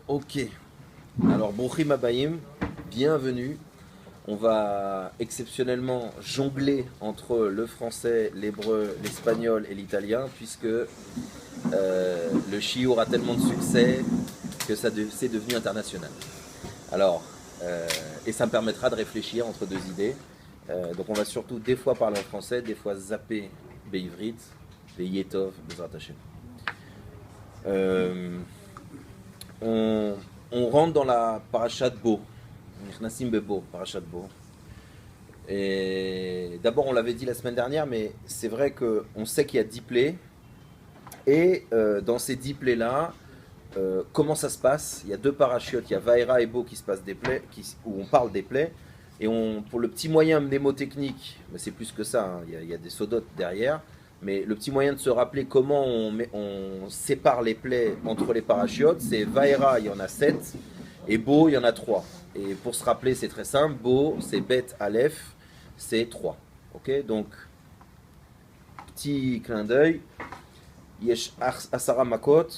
Ok, alors Bruchim Abayim, bienvenue. On va exceptionnellement jongler entre le français, l'hébreu, l'espagnol et l'italien, puisque le chiour a tellement de succès que c'est devenu international. Alors, et ça me permettra de réfléchir entre deux idées. Donc on va surtout des fois parler en français, des fois zapper Beivrit, Beyetov, Bezrat Hashem. Euh, on, on rentre dans la parashat Bo, Nichnasim Bebo, parashat Bo. Et d'abord, on l'avait dit la semaine dernière, mais c'est vrai qu'on sait qu'il y a 10 plaies. Et dans ces 10 plaies-là, comment ça se passe? Il y a deux parachutes, il y a Vaera et Bo qui se passent des plaies, où on parle des plaies. Et pour le petit moyen mnémotechnique, mais c'est plus que ça, hein, il y a des sodotes derrière. Mais le petit moyen de se rappeler comment on sépare les plaies entre les parachutes, c'est Vaera, il y en a 7, et Bo, il y en a 3. Et pour se rappeler, c'est très simple. Bo, c'est Bet Aleph, c'est 3. Ok, donc, petit clin d'œil. Yesh Asara Makot,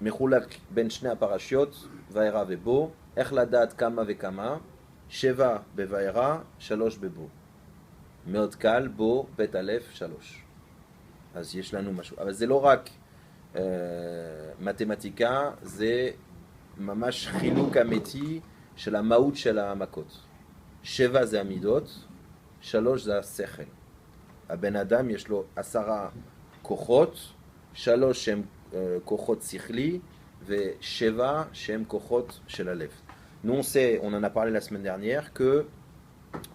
Mechulak Ben Shne Aparashiot, Vaera Vebo, Echladat Kama Vekama, Sheva Bevaera, Shalosh Bebo. מאוד קל, בו, בית א', שלוש. אז יש לנו משהו. אבל זה לא רק מתמטיקה, זה ממש חילוק אמיתי של המהות של המכות. 7 זה המידות, 3 זה השכל. הבן אדם יש לו 10 כוחות, 3 שהם כוחות שכלי, ו7 שהם כוחות של הלב. Nous on sait, on en a parlé la semaine dernière, que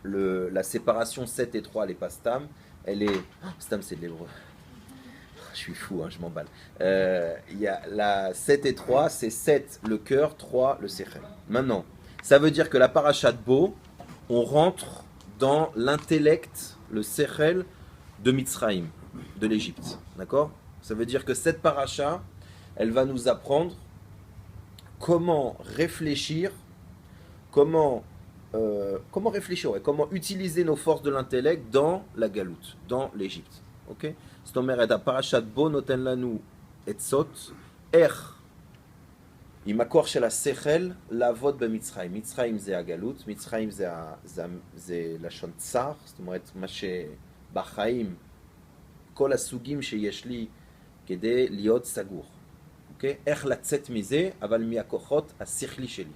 la séparation 7 et 3, elle est pas stam, elle est... Stam c'est de l'hébreu. Je suis fou, hein, je m'emballe. Il y a la 7 et 3, c'est 7 le cœur, 3 le sechel. Maintenant, ça veut dire que la parashat Bo, on rentre dans l'intellect, le sechel de Mitzraïm, de l'Égypte. D'accord? Ça veut dire que cette paracha, elle va nous apprendre comment réfléchir, comment réfléchir, ouais, comment utiliser nos forces de l'intellect dans la galoute, dans l'Égypte. Ok? זאת אומרת, הפרשת בו נותן לנו עצות איך עם הכוח של השכל לעבוד במצרים. מצרים זה הגלות, מצרים זה לשון צר, זאת אומרת, מה שבחיים, כל הסוגים שיש לי כדי להיות סגור. אוקיי? איך לצאת מזה, אבל מהכוחות השכלי שלי.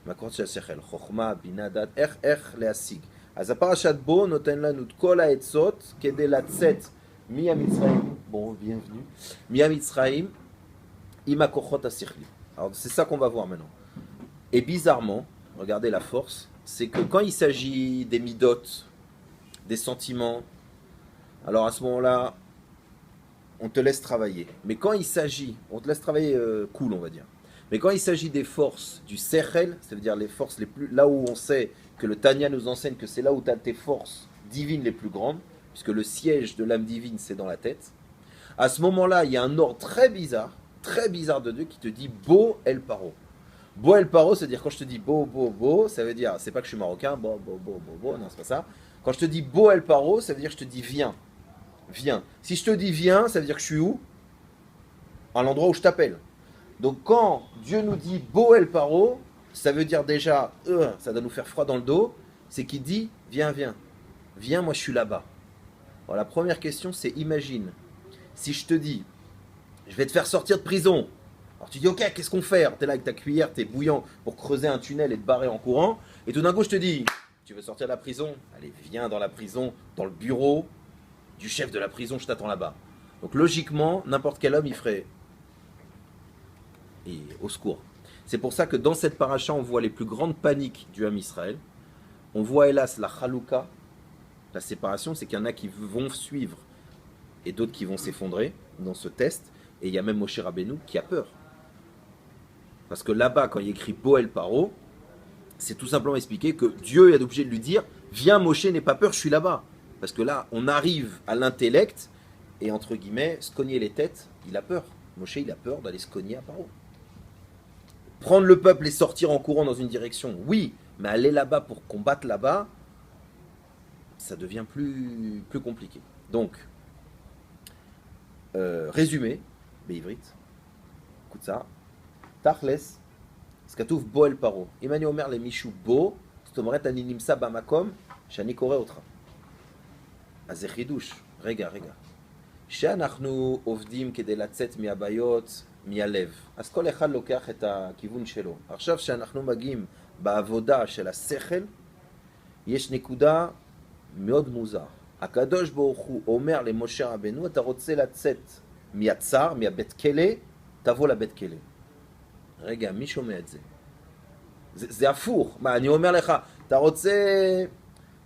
מהכוחות של השכל, חוכמה, בינה, דת, איך להשיג. אז הפרשת בו נותן לנו את כל העצות כדי לצאת מהמצרים, bon, bienvenue, מהמצרים עם הכוחות השכלי. Alors c'est ça qu'on va voir maintenant. Et bizarrement, regardez la force, c'est que quand il s'agit des midotes, des sentiments, alors à ce moment-là, on te laisse travailler. Mais quand il s'agit, on te laisse travailler cool, on va dire. Mais quand il s'agit des forces du sechel, c'est-à-dire les forces les plus, là où on sait que le Tanya nous enseigne que c'est là où tu as tes forces divines les plus grandes, puisque le siège de l'âme divine c'est dans la tête, à ce moment-là, il y a un ordre très bizarre de Dieu qui te dit Bo El Paro. Bo El Paro, c'est-à-dire quand je te dis Bo, ça veut dire, c'est pas que je suis marocain, Bo, non, c'est pas ça. Quand je te dis Bo El Paro, ça veut dire que je te dis viens. Si je te dis viens, ça veut dire que je suis où? À l'endroit où je t'appelle. Donc quand Dieu nous dit Bo El Paro, ça veut dire déjà, ça doit nous faire froid dans le dos, c'est qu'il dit viens, moi je suis là-bas. Alors la première question c'est imagine, si je te dis je vais te faire sortir de prison, alors tu dis ok, qu'est-ce qu'on fait? Tu es là avec ta cuillère, tu es bouillant pour creuser un tunnel et te barrer en courant, et tout d'un coup je te dis tu veux sortir de la prison? Allez, viens dans la prison, dans le bureau du chef de la prison, je t'attends là-bas. Donc logiquement, n'importe quel homme il ferait et au secours. C'est pour ça que dans cette paracha, on voit les plus grandes paniques du Ham Israël. On voit hélas la chalouka, la séparation, c'est qu'il y en a qui vont suivre et d'autres qui vont s'effondrer dans ce test. Et il y a même Moshe Rabbeinu qui a peur. Parce que là-bas, quand il écrit Boel Paro, c'est tout simplement expliqué que Dieu est obligé de lui dire viens Moshe, n'aie pas peur, je suis là-bas. Parce que là, on arrive à l'intellect et entre guillemets, se cogner les têtes, il a peur. Moshe, il a peur d'aller se cogner à Paro. Prendre le peuple et sortir en courant dans une direction, oui, mais aller là-bas pour combattre là-bas, ça devient plus compliqué. Donc, résumé, Béivrit, écoute ça, Tachles, אז כתוב בו אל פרעה. אם אני אומר למישהו בו, זאת אומרת אני נמצא במקום שאני קורא אותך. אז זה חידוש. רגע. שאנחנו עובדים כדי לצאת מהבעיות, מהלב. אז כל אחד לוקח את הכיוון שלו. עכשיו שאנחנו מגיעים בעבודה של השכל, יש נקודה מאוד מוזר. הקדוש ברוך הוא אומר למשה רבנו, אתה רוצה לצאת מהצר, מהבית כלא, תבוא לבית כלא. רגע, מי שומע את זה? זה הפוך. מה, אני אומר לך, אתה רוצה,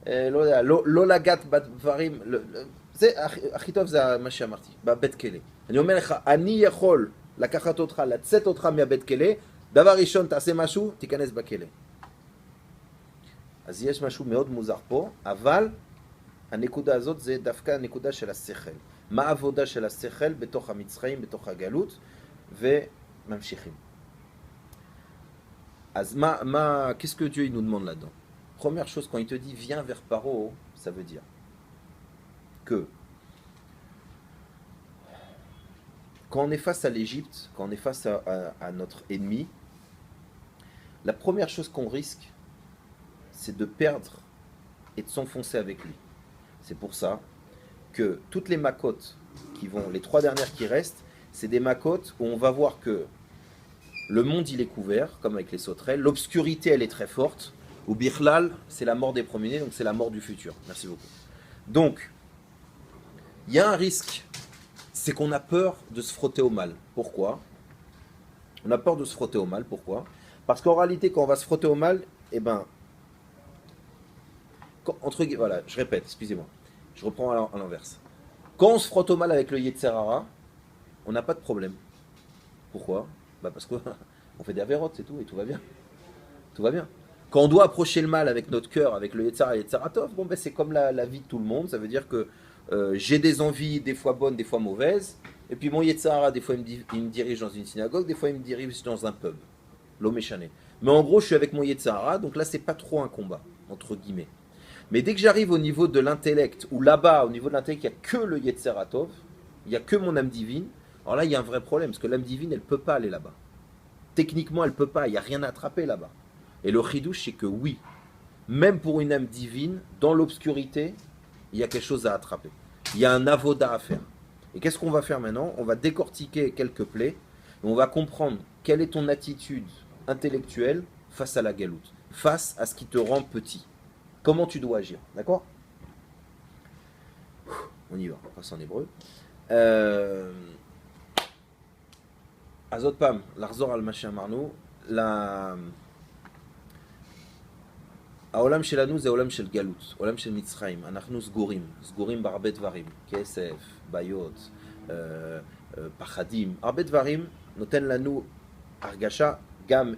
לא יודע, לא לגעת בדברים, זה הכי טוב זה מה שאמרתי, בבית כלא. אני אומר לך, אני יכול לקחת אותך, לצאת אותך מהבית כלא, דבר ראשון, תעשה משהו, תיכנס בכלא. אז יש משהו מאוד מוזר פה, אבל הנקודה הזאת זה דווקא הנקודה של השכל. מה העבודה של השכל בתוך המצרים, בתוך הגלות, וממשיכים. אז qu'est-ce que Dieu nous demande là-dedans? Première chose, quand il te dit viens vers Paro, ça veut dire que quand on est face à l'Égypte, quand on est face à notre ennemi, la première chose qu'on risque, c'est de perdre et de s'enfoncer avec lui. C'est pour ça que toutes les makotes les 3 dernières qui restent, c'est des makotes où on va voir que le monde il est couvert, comme avec les sauterelles, l'obscurité elle est très forte, ou Birlal, c'est la mort des premiers-nés, donc c'est la mort du futur. Merci beaucoup. Donc, il y a un risque, c'est qu'on a peur de se frotter au mal. Pourquoi? On a peur de se frotter au mal, pourquoi? Parce qu'en réalité, quand on va se frotter au mal, eh ben, voilà, je répète, excusez-moi, je reprends à l'inverse. Quand on se frotte au mal avec le Yetzer Hara, on n'a pas de problème. Pourquoi? Parce qu'on fait des avérotes, c'est tout, et tout va bien. Tout va bien. Quand on doit approcher le mal avec notre cœur, avec le Yetzer Hara et le Yetzer Tov, bon, c'est comme la vie de tout le monde, ça veut dire que j'ai des envies, des fois bonnes, des fois mauvaises, et puis mon Yetzer Hara, des fois il me dirige dans une synagogue, des fois il me dirige dans un pub, l'homme échané. Mais en gros, je suis avec mon Yetzer Hara, donc là, c'est pas trop un combat, entre guillemets. Mais dès que j'arrive au niveau de l'intellect, ou là-bas, au niveau de l'intellect, il n'y a que le Yetzer Tov, il n'y a que mon âme divine, alors là, il y a un vrai problème, parce que l'âme divine, elle ne peut pas aller là-bas. Techniquement, elle ne peut pas, il n'y a rien à attraper là-bas. Et le chidouche, c'est que oui, même pour une âme divine, dans l'obscurité, il y a quelque chose à attraper. Il y a un avoda à faire. Et qu'est-ce qu'on va faire maintenant? On va décortiquer quelques plaies, et on va comprendre quelle est ton attitude intellectuelle face à la galoute, face à ce qui te rend petit. Comment tu dois agir, d'accord? On y va, on passe en hébreu. אז עוד פעם, לחזור על מה שאמרנו, העולם שלנו זה עולם של גלות, עולם של מצרים, אנחנו סגורים בהרבה דברים, כסף, בעיות, פחדים, הרבה דברים נותן לנו הרגשה גם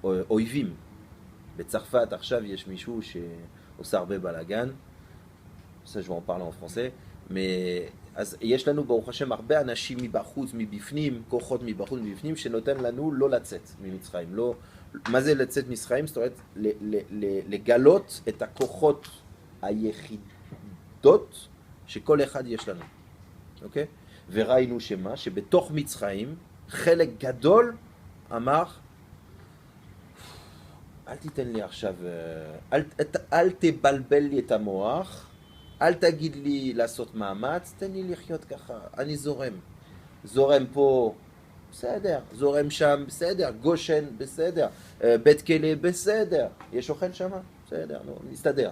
אויבים. בצרפת עכשיו יש מישהו שעושה הרבה בלגן, ça je vais en parler en français, mais אז יש לנו ברוך השם הרבה אנשים מבחוץ, מבפנים, כוחות מבחוץ, מבפנים, שנותן לנו לא לצאת ממצרים. לא, מה זה לצאת ממצרים? זאת אומרת, לגלות את הכוחות היחידות שכל אחד יש לנו. אוקיי? וראינו שמה? שבתוך מצרים חלק גדול אמר, אל תיתן לי עכשיו, אל תבלבל לי את המוח, אל תגיד לי לעשות מאמץ, תן לי לחיות ככה, אני זורם. זורם פה, בסדר, זורם שם, בסדר, גושן, בסדר, בית כלא, בסדר, יש אוכל שם? בסדר, נו, נסתדר.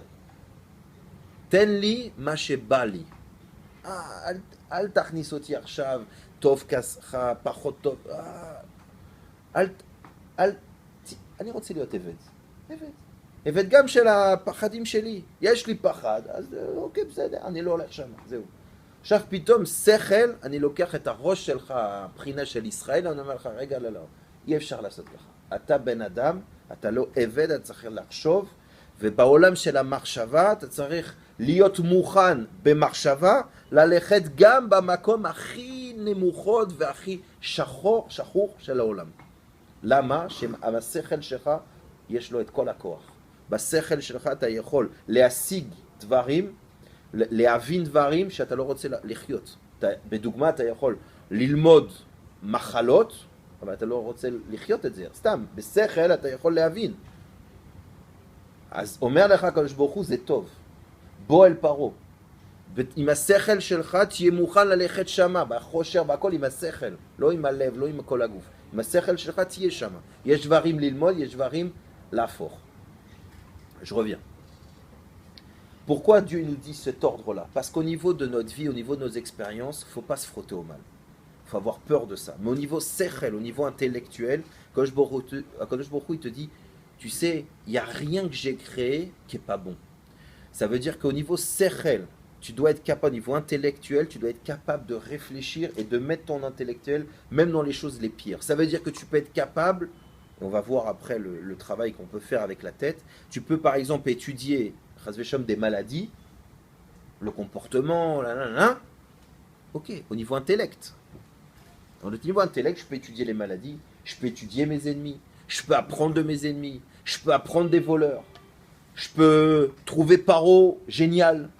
תן לי מה שבא לי. אל תכניס אותי עכשיו, טוב כסך, פחות טוב. אני רוצה להיות עבד. עבד גם של הפחדים שלי. יש לי פחד, אז אוקיי, בסדר, אני לא הולך שם, זהו. עכשיו פתאום שכל, אני לוקח את הראש שלך, הבחינה של ישראל, אני אומר לך, רגע, לא, אי אפשר לעשות ככה. אתה בן אדם, אתה לא עבד, אתה צריך לחשוב, ובעולם של המחשבה, אתה צריך להיות מוכן במחשבה, ללכת גם במקום הכי נמוכות והכי שחור של העולם. למה? שהשכל שלך יש לו את כל הכוח. בשכל שלך אתה יכול להשיג דברים, להבין דברים שאתה לא רוצה לחיות. בדוגמה אתה יכול ללמוד מחלות, אבל אתה לא רוצה לחיות את זה, סתם, בשכל אתה יכול להבין. אז אומר לך הקדוש ברוך הוא, זה טוב. בוא אל פרעה. עם השכל שלך תהיה מוכן ללכת שמה, בחושר, בהכל עם השכל, לא עם הלב, לא עם כל הגוף. עם השכל שלך תהיה שמה. יש דברים ללמוד, יש דברים להפוך. Je reviens. Pourquoi Dieu nous dit cet ordre-là? Parce qu'au niveau de notre vie, au niveau de nos expériences, il ne faut pas se frotter au mal. Il faut avoir peur de ça. Mais au niveau sechel, au niveau intellectuel, Akadosh Baruch Hu, il te dit, tu sais, il n'y a rien que j'ai créé qui n'est pas bon. Ça veut dire qu'au niveau sechel, tu dois être capable, au niveau intellectuel, tu dois être capable de réfléchir et de mettre ton intellectuel même dans les choses les pires. Ça veut dire que tu peux être capable, et on va voir après le travail qu'on peut faire avec la tête, tu peux par exemple étudier des maladies, le comportement, ok, au niveau intellect. Au niveau intellect, je peux étudier les maladies, je peux étudier mes ennemis, je peux apprendre de mes ennemis, je peux apprendre des voleurs, je peux trouver paro génial.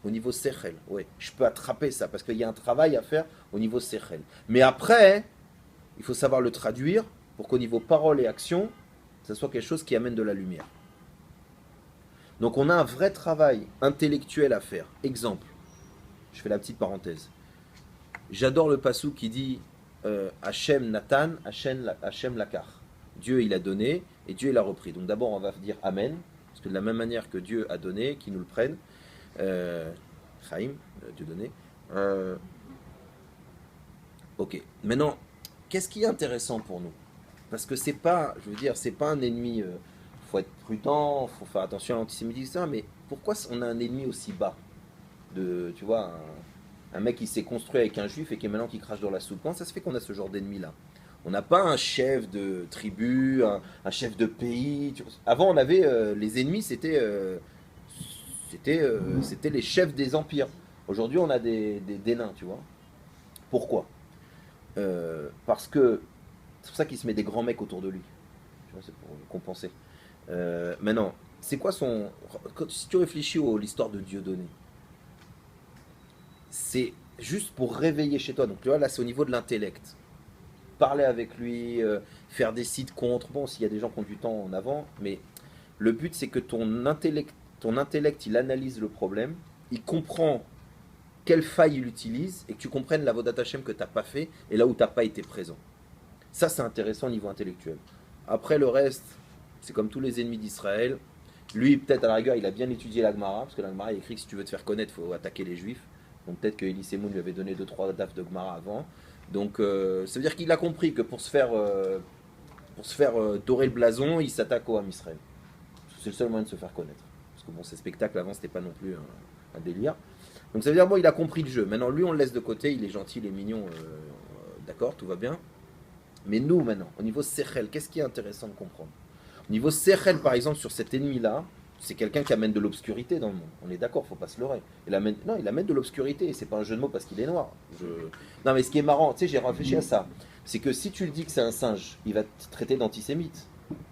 Au niveau sechel, ouais, je peux attraper ça parce qu'il y a un travail à faire au niveau sechel. Mais après, il faut savoir le traduire pour qu'au niveau parole et action, ça soit quelque chose qui amène de la lumière. Donc on a un vrai travail intellectuel à faire. Exemple, je fais la petite parenthèse. J'adore le passou qui dit Hachem Nathan, Hachem Lakar. Dieu il a donné et Dieu il a repris. Donc d'abord on va dire Amen, parce que de la même manière que Dieu a donné, qu'il nous le prenne. Chaim, Dieu donné. Ok. Maintenant, qu'est-ce qui est intéressant pour nous? Parce que c'est pas, je veux dire, c'est pas un ennemi. Faut être prudent, faut faire attention à l'antisémitisme, mais pourquoi on a un ennemi aussi bas? Tu vois, un mec qui s'est construit avec un juif et qui est maintenant qui crache dans la soupe. Comment ça se fait qu'on a ce genre d'ennemi-là? On n'a pas un chef de tribu, un chef de pays. Avant, on avait les ennemis, c'était les chefs des empires. Aujourd'hui, on a des nains, tu vois. Pourquoi? Parce que c'est pour ça qu'il se met des grands mecs autour de lui. Tu vois, c'est pour compenser. Maintenant, c'est quoi son... Si tu réfléchis à l'histoire de Dieudonné, c'est juste pour réveiller chez toi. Donc tu vois, là, c'est au niveau de l'intellect. Parler avec lui, faire des sites contre. Bon, s'il y a des gens qui ont du temps en avant, mais le but, c'est que ton intellect, il analyse le problème, il comprend quelle faille il utilise, et que tu comprennes la Vodat Hashem que tu n'as pas fait, et là où tu n'as pas été présent. Ça, c'est intéressant au niveau intellectuel. Après, le reste, c'est comme tous les ennemis d'Israël. Lui, peut-être à la rigueur, il a bien étudié la Gemara, parce que la Gemara, il écrit que si tu veux te faire connaître, il faut attaquer les Juifs. Donc peut-être que Elie Semoun lui avait donné 2-3 daf de Gemara avant. Donc ça veut dire qu'il a compris que pour se faire dorer le blason, il s'attaque au Ham Israël. C'est le seul moyen de se faire connaître. Parce que bon, ces spectacles avant, c'était pas non plus un délire. Donc ça veut dire, bon, il a compris le jeu. Maintenant, lui, on le laisse de côté, il est gentil, il est mignon, d'accord, tout va bien. Mais nous, maintenant, au niveau Sechel, qu'est-ce qui est intéressant de comprendre? Au niveau Sechel, par exemple, sur cet ennemi-là, c'est quelqu'un qui amène de l'obscurité dans le monde. On est d'accord, faut pas se leurrer. Il amène de l'obscurité, et c'est pas un jeu de mots parce qu'il est noir. Non, mais ce qui est marrant, tu sais, j'ai réfléchi à ça. C'est que si tu le dis que c'est un singe, il va te traiter d'antisémite.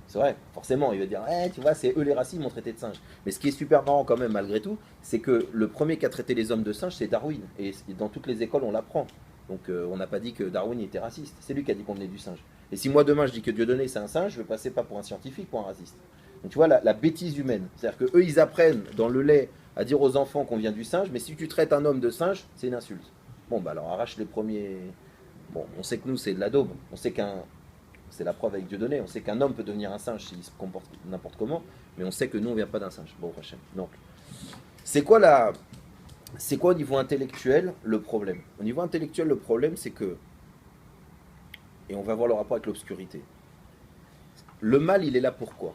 C'est vrai, forcément, il va dire, tu vois, c'est eux les racistes, ils m'ont traité de singe. Mais ce qui est super marrant quand même, malgré tout, c'est que le premier qui a traité les hommes de singes, c'est Darwin. Et dans toutes les écoles, on l'apprend. Donc on n'a pas dit que Darwin était raciste. C'est lui qui a dit qu'on venait du singe. Et si moi demain je dis que Dieudonné c'est un singe, je vais passer pas pour un scientifique, pour un raciste. Donc tu vois la bêtise humaine. C'est-à-dire qu'eux ils apprennent dans le lait à dire aux enfants qu'on vient du singe, mais si tu traites un homme de singe, c'est une insulte. Bon bah alors arrache les premiers... Bon, on sait que nous c'est de la daube. On sait c'est la preuve avec Dieudonné. On sait qu'un homme peut devenir un singe s'il se comporte n'importe comment, mais on sait que nous on vient pas d'un singe. Bon prochain. Donc c'est quoi au niveau intellectuel le problème? Au niveau intellectuel, le problème, c'est que, et on va voir le rapport avec l'obscurité, le mal, il est là pourquoi?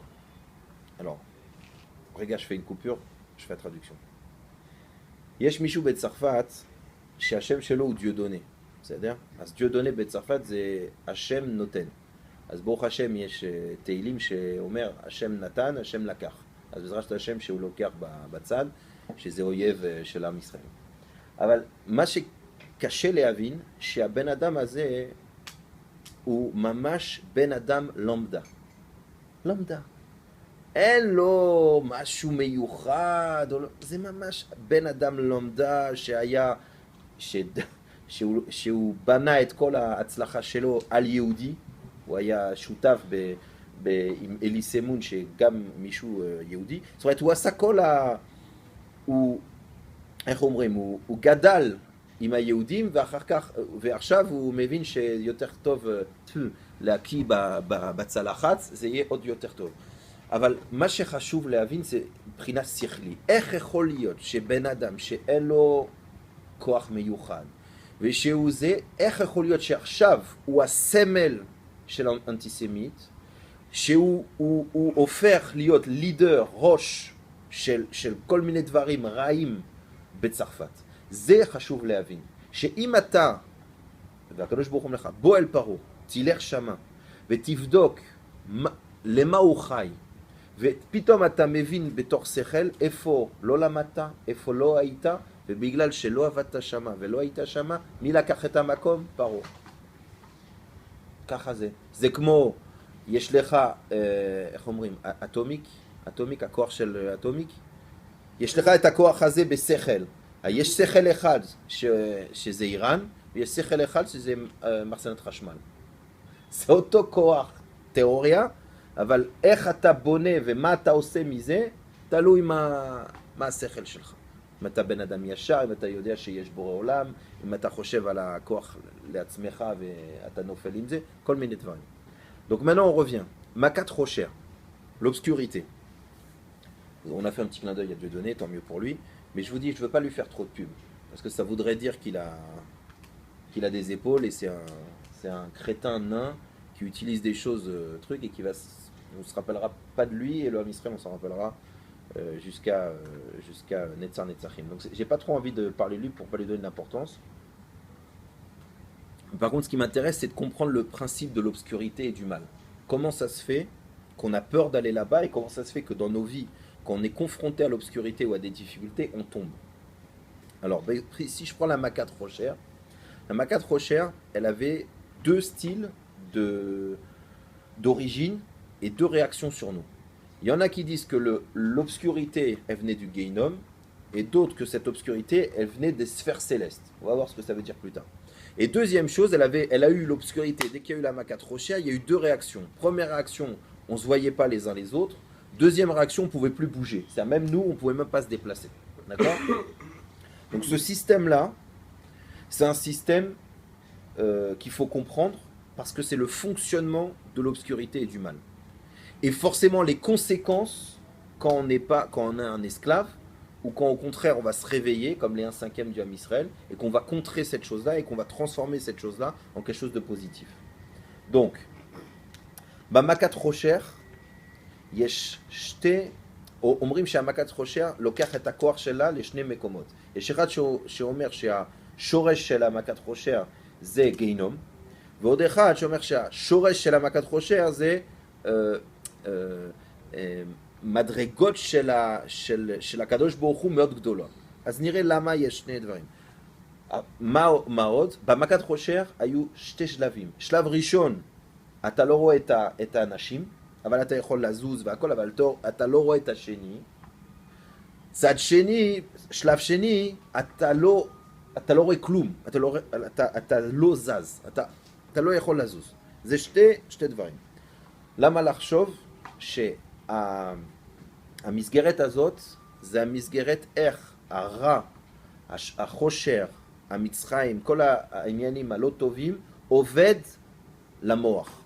Alors, regarde, je fais une coupure, je fais la traduction. Yesh Mishou Bet Sarfat, chez Hachem Shelo ou Dieudonné. C'est-à-dire, Dieudonné Bet Sarfat, c'est Hachem Noten. As Boch Hachem, Yesh Teilim, chez Omer, Hachem Nathan, Hachem Lakar. As Bezrat Hachem, chez Ulokar Batzad. שזה אויב של עם ישראל. אבל מה שקשה להבין, שהבן אדם הזה הוא ממש בן אדם לומדה. לומדה. אין לו משהו מיוחד, זה ממש בן אדם לומדה שהוא בנה את כל ההצלחה שלו על יהודי, הוא היה שותף עם אליסה מון שגם מישהו יהודי, זאת אומרת הוא עשה כל איך אומרים, הוא גדל עם היהודים ואחר כך, ועכשיו הוא מבין שיותר טוב להקיא בצלחת, זה יהיה עוד יותר טוב. אבל מה שחשוב להבין זה מבחינה שכלי. איך יכול להיות שבן אדם שאין לו כוח מיוחד, ושהוא זה, איך יכול להיות שעכשיו הוא הסמל של האנטיסמית, שהוא הופך להיות לידר, ראש של כל מיני דברים רעים בצרפת. זה חשוב להבין. שאם אתה, והקדוש ברוך הוא לך, בוא אל פרעה, תלך שמה, ותבדוק למה הוא חי, ופתאום אתה מבין בתוך שכל איפה לא למדת, איפה לא היית, ובגלל שלא עבדת שמה ולא היית שמה, מי לקח את המקום? פרעה. ככה זה. זה כמו, יש לך, איך אומרים, אטומיק, הכוח של אטומיק, יש לך את הכוח הזה בשכל. יש שכל אחד שזה איראן, ויש שכל אחד שזה מחסנת חשמל. זה אותו כוח תיאוריה, אבל איך אתה בונה ומה אתה עושה מזה, תלוי מה השכל שלך. אם אתה בן אדם ישר, אם אתה יודע שיש בורא עולם, אם אתה חושב על הכוח לעצמך ואתה נופל עם זה, כל מיני דברים. Donc maintenant on revient. Makat Rocher, l'obscurité. On a fait un petit clin d'œil à Dieudonné, tant mieux pour lui. Mais je vous dis, je ne veux pas lui faire trop de pub. Parce que ça voudrait dire qu'il a des épaules et c'est un crétin nain qui utilise des choses, trucs, et on ne se rappellera pas de lui, et le Ham Israël, on s'en rappellera jusqu'à Netzar Netzachim. Donc j'ai pas trop envie de parler de lui pour ne pas lui donner de l'importance. Par contre, ce qui m'intéresse, c'est de comprendre le principe de l'obscurité et du mal. Comment ça se fait qu'on a peur d'aller là-bas, et comment ça se fait que dans nos vies, quand on est confronté à l'obscurité ou à des difficultés, on tombe. Alors, si je prends la Makat Rocher, elle avait deux styles d'origine et deux réactions sur nous. Il y en a qui disent que l'obscurité, elle venait du Geinom, et d'autres que cette obscurité, elle venait des sphères célestes. On va voir ce que ça veut dire plus tard. Et deuxième chose, elle a eu l'obscurité. Dès qu'il y a eu la Makat Rocher, il y a eu deux réactions. Première réaction, on ne se voyait pas les uns les autres. Deuxième réaction, on ne pouvait plus bouger. C'est-à-dire même nous, on ne pouvait même pas se déplacer. D'accord ? Donc ce système-là, c'est un système qu'il faut comprendre parce que c'est le fonctionnement de l'obscurité et du mal. Et forcément, les conséquences, quand on est un esclave, ou quand au contraire on va se réveiller, comme les 1/5 du Ham Israël, et qu'on va contrer cette chose-là, et qu'on va transformer cette chose-là en quelque chose de positif. Donc, Makat Rocher, יש שתי, אומרים שהמכת חושר לוקח את הכוח שלה לשני מקומות. יש אחד שאומר שהשורש של המכת חושר זה גיהינום, ועוד אחד שאומר שהשורש של המכת חושר זה מדרגות של הקדוש ברוך הוא מאוד גדולות. אז נראה למה יש שני דברים. מה עוד? במכת חושר היו שתי שלבים. שלב ראשון, אתה לא רואה את האנשים, אבל אתה יכול לזוז והכל, אבל אתה לא רואה את השני. צד שני, שלב שני, אתה לא רואה כלום, אתה לא זז, אתה לא יכול לזוז. זה שתי דברים. למה לחשוב שהמסגרת הזאת, זה המסגרת איך הרע, החושר, המצרים, כל העניינים הלא טובים, עובד למוח.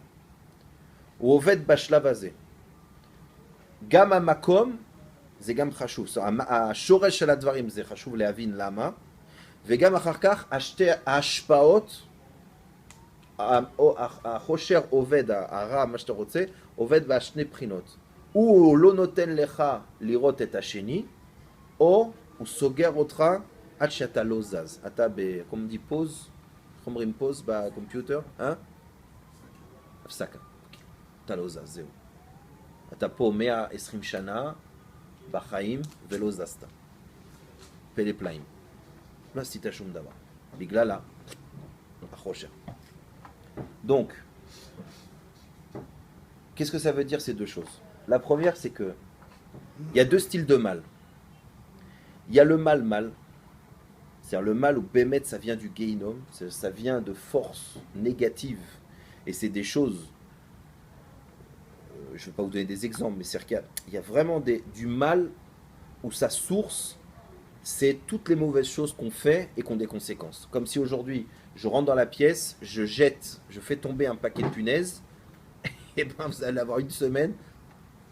הוא עובד בשלב הזה. גם המקום, זה גם חשוב. השורש של הדברים זה חשוב להבין למה, וגם אחר כך ההשפעות, החושר עובד, הרע, מה שאתה רוצה, עובד בשני בחינות. הוא לא נותן לך לראות את השני, או הוא סוגר אותך עד שאתה לא זז. אתה כמו פוז, איך אומרים פוז בקומפיוטר? הפסקה. אתה לא זז, זהו. אתה פה 120 שנה בחיים ולא זזת. פלא פלאים. לא עשית שום דבר. בגלל החושר. Donc, qu'est-ce que ça veut dire ces deux choses? La première, c'est que il y a deux styles de mal. Il y a le mal, C'est-à-dire le mal ou bémet, ça vient du Gehinom, ça vient de forces négatives. Et c'est des choses, je ne vais pas vous donner des exemples, mais c'est qu'il y a vraiment du mal où sa source, c'est toutes les mauvaises choses qu'on fait et qui ont des conséquences. Comme si aujourd'hui, je rentre dans la pièce, je fais tomber un paquet de punaises, et ben vous allez avoir une semaine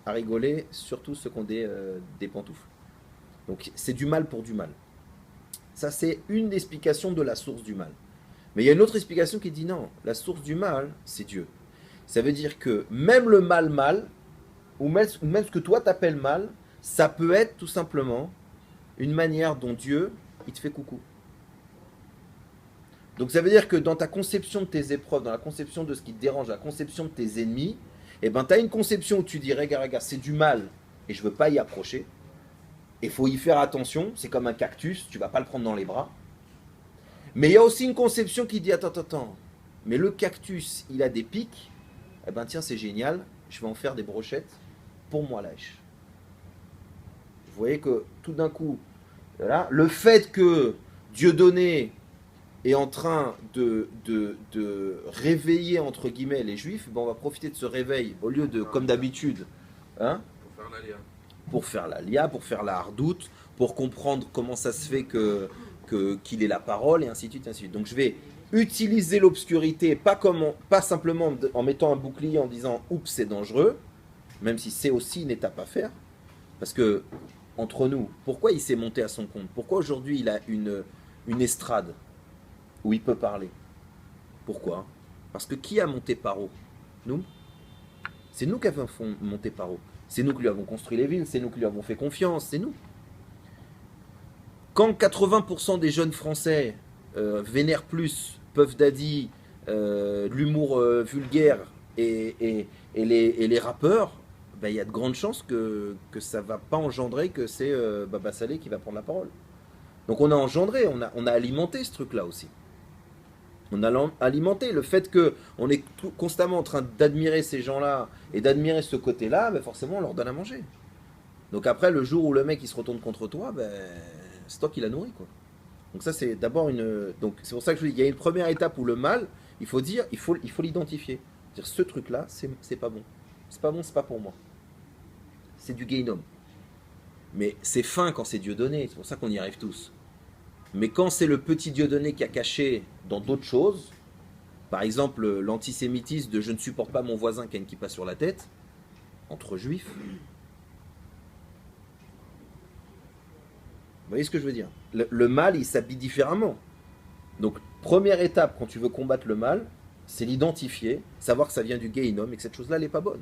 à rigoler, surtout ceux qui ont des pantoufles. Donc c'est du mal pour du mal. Ça, c'est une explication de la source du mal. Mais il y a une autre explication qui dit non, la source du mal, c'est Dieu. Ça veut dire que même le mal, ou même ce que toi t'appelles mal, ça peut être tout simplement une manière dont Dieu, il te fait coucou. Donc ça veut dire que dans ta conception de tes épreuves, dans la conception de ce qui te dérange, la conception de tes ennemis, eh ben tu as une conception où tu dis, regarde, c'est du mal et je ne veux pas y approcher. Il faut y faire attention, c'est comme un cactus, tu ne vas pas le prendre dans les bras. Mais il y a aussi une conception qui dit, attends, mais le cactus, il a des pics, eh ben tiens, c'est génial, je vais en faire des brochettes pour moi lèche. Vous voyez que tout d'un coup, voilà, le fait que Dieudonné est en train de réveiller, entre guillemets, les juifs, ben on va profiter de ce réveil, au lieu de, comme d'habitude, hein, pour faire la lia, pour faire la hardoute, pour comprendre comment ça se fait qu'il ait la parole, et ainsi de suite, ainsi de suite. Donc je vais utiliser l'obscurité, pas simplement en mettant un bouclier en disant « oups, c'est dangereux », même si c'est aussi une étape à faire, parce que, entre nous, pourquoi il s'est monté à son compte? Pourquoi aujourd'hui il a une estrade où il peut parler? Pourquoi? Parce que qui a monté Paro? Nous? C'est nous qui avons monté Paro. C'est nous qui lui avons construit les villes, c'est nous qui lui avons fait confiance, c'est nous. Quand 80% des jeunes Français vénèrent plus Puff Daddy, l'humour vulgaire et les rappeurs, ben, y a de grandes chances que ça ne va pas engendrer que c'est Baba Salé qui va prendre la parole. Donc on a engendré, on a alimenté ce truc-là aussi. On a alimenté le fait qu'on est constamment en train d'admirer ces gens-là et d'admirer ce côté-là, ben forcément on leur donne à manger. Donc après, le jour où le mec il se retourne contre toi, ben, c'est toi qui l'as nourri, quoi. Donc ça c'est d'abord une... Donc c'est pour ça que je dis, il y a une première étape où le mal, il faut l'identifier. Dire ce truc-là, c'est pas bon. C'est pas bon, c'est pas pour moi. C'est du Gehinom. Mais c'est fin quand c'est Dieudonné, c'est pour ça qu'on y arrive tous. Mais quand c'est le petit Dieudonné qui a caché dans d'autres choses, par exemple l'antisémitisme de je ne supporte pas mon voisin qui a une kippa sur la tête, entre juifs, vous voyez ce que je veux dire? Le mal, il s'habille différemment. Donc, première étape quand tu veux combattre le mal, c'est l'identifier, savoir que ça vient du Gehinom et que cette chose-là, elle n'est pas bonne.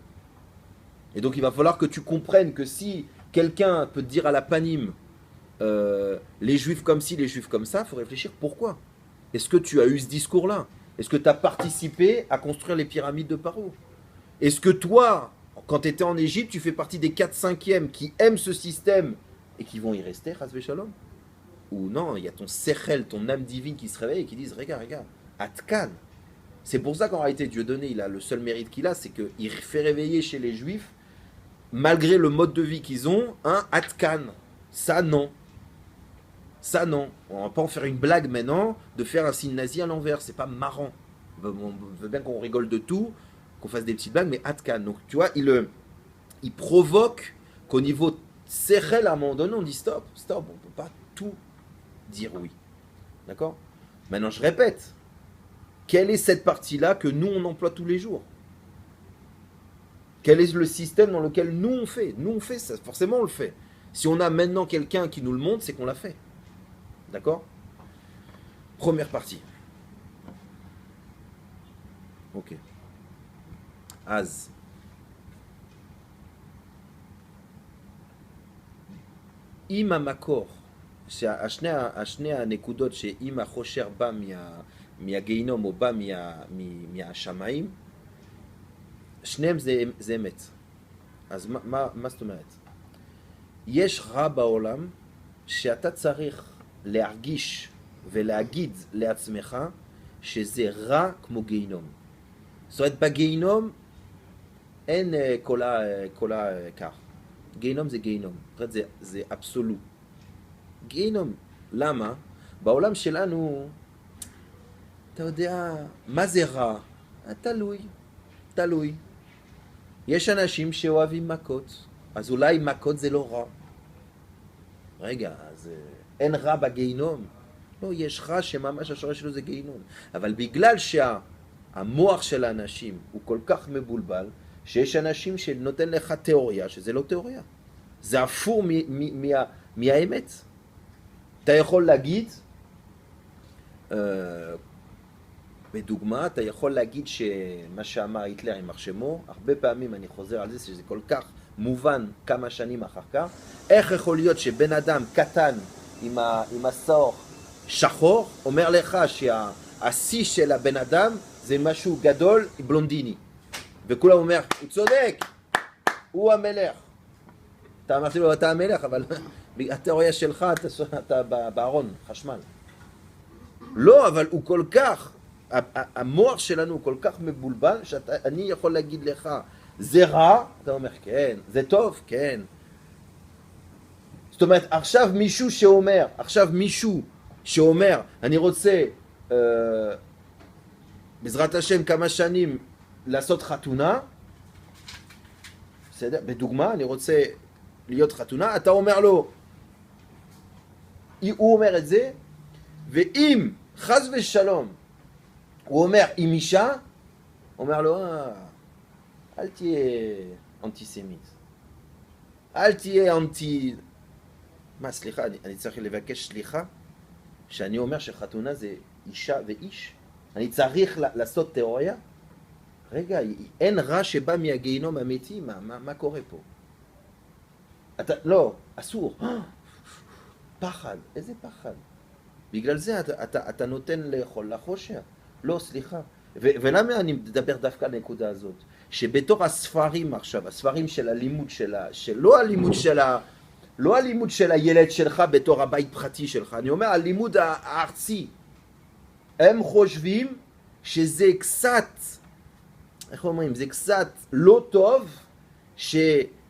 Et donc, il va falloir que tu comprennes que si quelqu'un peut te dire à la panime les juifs comme ci, les juifs comme ça, il faut réfléchir pourquoi. Est-ce que tu as eu ce discours-là? Est-ce que tu as participé à construire les pyramides de Paro? Est-ce que toi, quand tu étais en Égypte, tu fais partie des 4/5e qui aiment ce système et qui vont y rester, Chas Shalom? Ou non, il y a ton sechel, ton âme divine qui se réveille et qui disent regarde, Atkan. C'est pour ça qu'en réalité, Dieudonné, il a le seul mérite qu'il a, c'est qu'il fait réveiller chez les juifs, malgré le mode de vie qu'ils ont, un Atkan. Ça, non. Ça, non. On va pas en faire une blague maintenant de faire un signe nazi à l'envers. C'est pas marrant. On veut bien qu'on rigole de tout, qu'on fasse des petites blagues, mais Atkan. Donc, tu vois, il provoque qu'au niveau sechel, à un moment donné, on dit stop, on ne peut pas tout dire oui. D'accord? Maintenant, je répète. Quelle est cette partie-là que nous, on emploie tous les jours? Quel est le système dans lequel nous, on fait? Nous, on fait ça. Forcément, on le fait. Si on a maintenant quelqu'un qui nous le montre, c'est qu'on l'a fait. D'accord? Première partie. Ok. Az. Im המקור, השני הנקודות שאם החושר בא מהגיהינום או בא מהשמיים, שניהם זה אמת. אז מה זאת אומרת? יש רע בעולם שאתה צריך להרגיש ולהגיד לעצמך שזה רע כמו גיהינום. זאת אומרת, בגיהינום אין כל כך. גיהינום זה גיהינום, זה אבסולוט. גיהינום, למה? בעולם שלנו, אתה יודע, מה זה רע? תלוי, תלוי. יש אנשים שאוהבים מכות, אז אולי מכות זה לא רע. רגע, אז אין רע בגיהינום? לא, יש רע שממש השורש שלו זה גיהינום. אבל בגלל שהמוח של האנשים הוא כל כך מבולבל, שיש אנשים שנותן לך תיאוריה, שזה לא תיאוריה. זה הפוך מהאמת. אתה יכול להגיד, בדוגמה, אתה יכול להגיד שמה שאמר היטלר עם שמו, הרבה פעמים אני חוזר על זה, שזה כל כך מובן כמה שנים אחר כך, איך יכול להיות שבן אדם קטן עם השעור שחור, אומר לך שהשיא של הבן אדם זה משהו גדול, בלונדיני. וכולם אומר, הוא צודק, הוא המלך. אתה אמרתי לו, אתה המלך, אבל התיאוריה שלך, אתה בארון, חשמל. לא, אבל הוא כל כך, המוח שלנו הוא כל כך מבולבל, שאני יכול להגיד לך, זה רע? אתה אומר, כן. זה טוב? כן. זאת אומרת, עכשיו מישהו שאומר, אני רוצה, בעזרת השם כמה שנים, לעשות חתונה, בסדר? בדוגמה, אני רוצה להיות חתונה, אתה אומר לו, הוא אומר את זה, ואם חס ושלום, הוא אומר עם אישה, אומר לו, אל תהיה אנטיסמית, אל תהיה אנטי... מה, סליחה, אני צריך לבקש סליחה, שאני אומר שחתונה זה אישה ואיש? אני צריך לעשות תיאוריה? רגע, אין רע שבא מהגיהינום האמיתי, מה קורה פה? לא, אסור. פחד, איזה פחד? בגלל זה אתה נותן לאכול לחושר. לא, סליחה. ולמה אני מדבר דווקא על הנקודה הזאת? שבתור הספרים עכשיו, הספרים של הלימוד לא הלימוד של הילד שלך בתור הבית פרטי שלך, אני אומר הלימוד הארצי. הם חושבים שזה קצת, איך אומרים, זה קצת לא טוב,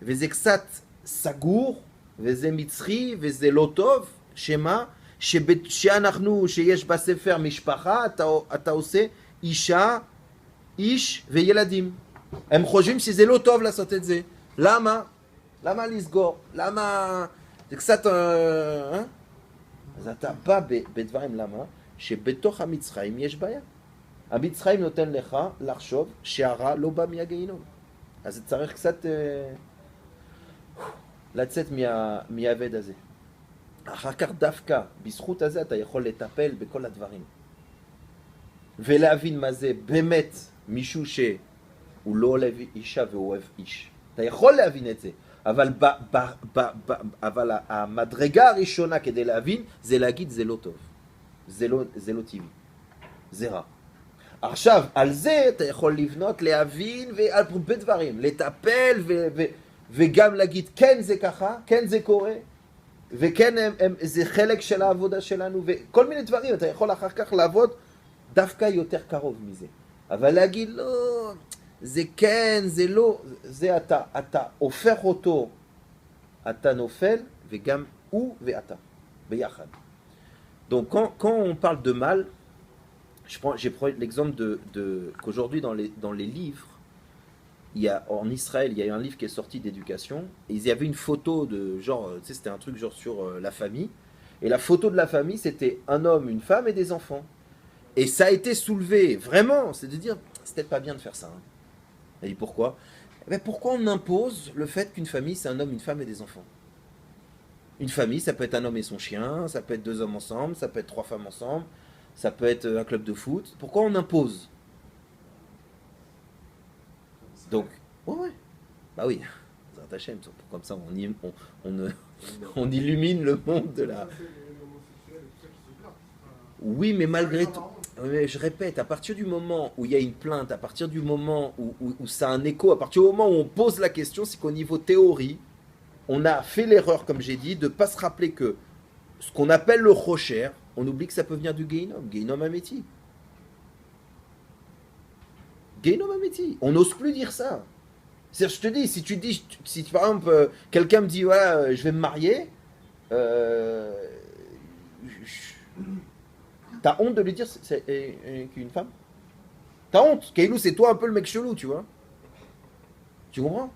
וזה קצת סגור, וזה מצחי, וזה לא טוב, שמה? שיש בספר משפחה, אתה עושה אישה, איש וילדים. הם חושבים שזה לא טוב לעשות את זה. למה? למה לסגור? למה? זה קצת... אז אתה בא בדברים, למה? שבתוך המצרים יש בעיה. המצרים נותן לך לחשוב שהרע לא בא מהגיהינום. אז צריך קצת לצאת מהעבד הזה. אחר כך דווקא, בזכות הזה אתה יכול לטפל בכל הדברים. ולהבין מה זה באמת מישהו שהוא לא אוהב אישה והוא אוהב איש. אתה יכול להבין את זה, אבל המדרגה הראשונה כדי להבין זה להגיד זה לא טוב. זה לא טבעי. זה רע. עכשיו, על זה אתה יכול לבנות, להבין ועל הרבה דברים, לטפל וגם להגיד כן זה ככה, כן זה קורה. וכן, זה חלק של העבודה שלנו, וכל מיני דברים, אתה יכול אחר כך לעבוד דווקא יותר קרוב מזה. אבל להגיד, לא, זה כן, זה לא, זה אתה הופך אותו, אתה נופל, וגם הוא ואתה, ביחד. Donc, quand on parle de mal, j'ai pris l'exemple qu'aujourd'hui, dans les livres, en Israël, il y a eu un livre qui est sorti d'éducation, et il y avait une photo de genre, tu sais, c'était un truc genre sur la famille, et la photo de la famille, c'était un homme, une femme et des enfants. Et ça a été soulevé, vraiment, c'est de dire, c'est peut-être pas bien de faire ça. Hein. Elle dit pourquoi? Mais pourquoi on impose le fait qu'une famille, c'est un homme, une femme et des enfants? Une famille, ça peut être un homme et son chien, ça peut être deux hommes ensemble, ça peut être trois femmes ensemble, ça peut être un club de foot. Pourquoi on impose? Donc, ouais, bah oui, comme ça on illumine le monde de la... Oui, mais malgré tout, je répète, à partir du moment où il y a une plainte, à partir du moment où ça a un écho, à partir du moment où on pose la question, c'est qu'au niveau théorie, on a fait l'erreur, comme j'ai dit, de ne pas se rappeler que ce qu'on appelle le rocher, on oublie que ça peut venir du Gehinom Améti. Gehinom Améti. On n'ose plus dire ça. C'est-à-dire, je te dis, si par exemple, quelqu'un me dit, voilà, je vais me marier, T'as honte de lui dire c'est qu'une femme? T'as honte. Kailou, c'est toi un peu le mec chelou, tu vois. Tu comprends?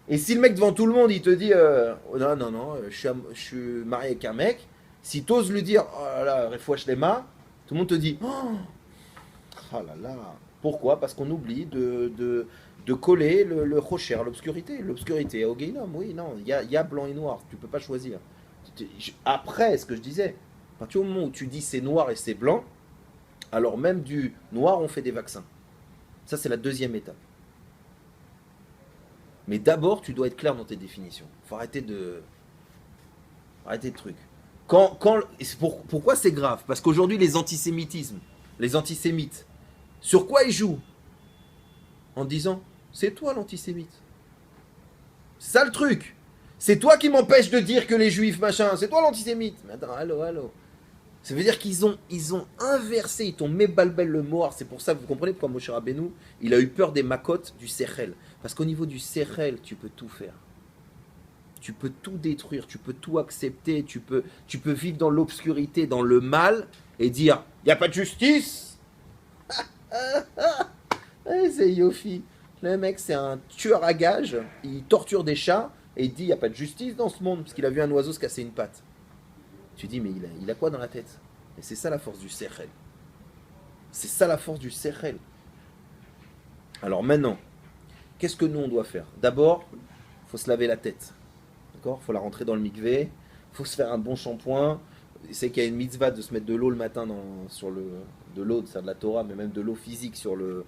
Et si le mec devant tout le monde, il te dit oh, non, non, non, je suis marié avec un mec, si t'oses lui dire oh là là, refouach les mains, tout le monde te dit oh là là. Pourquoi? Parce qu'on oublie de coller le rocher, l'obscurité. L'obscurité, au Guénom, oui, non, il y a blanc et noir, tu peux pas choisir. Après, ce que je disais, à partir du moment où tu dis c'est noir et c'est blanc, alors même du noir, on fait des vaccins. Ça, c'est la deuxième étape. Mais d'abord, tu dois être clair dans tes définitions. Faut arrêter de trucs. Pourquoi c'est grave? Parce qu'aujourd'hui, les antisémitismes, les antisémites, sur quoi ils jouent? En disant, c'est toi l'antisémite. C'est ça le truc. C'est toi qui m'empêche de dire que les juifs, machin, c'est toi l'antisémite. Mais attends, allô. Ça veut dire qu'ils ont inversé, ils t'ont mis balbel le mort. C'est pour ça, vous comprenez pourquoi Moshe Rabbeinu, il a eu peur des makotes du Sechel. Parce qu'au niveau du Sechel, tu peux tout faire. Tu peux tout détruire, tu peux tout accepter, tu peux vivre dans l'obscurité, dans le mal, et dire, il n'y a pas de justice. C'est Yofi. Le mec, c'est un tueur à gages, il torture des chats, et il dit, il n'y a pas de justice dans ce monde, parce qu'il a vu un oiseau se casser une patte. Tu dis, mais il a quoi dans la tête? Et c'est ça la force du Sechel. C'est ça la force du Sechel. Alors maintenant, qu'est-ce que nous on doit faire? D'abord, il faut se laver la tête. D'accord? Il faut la rentrer dans le mikvé. Il faut se faire un bon shampoing. C'est qu'il y a une mitzvah de se mettre de l'eau le matin de l'eau, c'est de la Torah, mais même de l'eau physique sur le.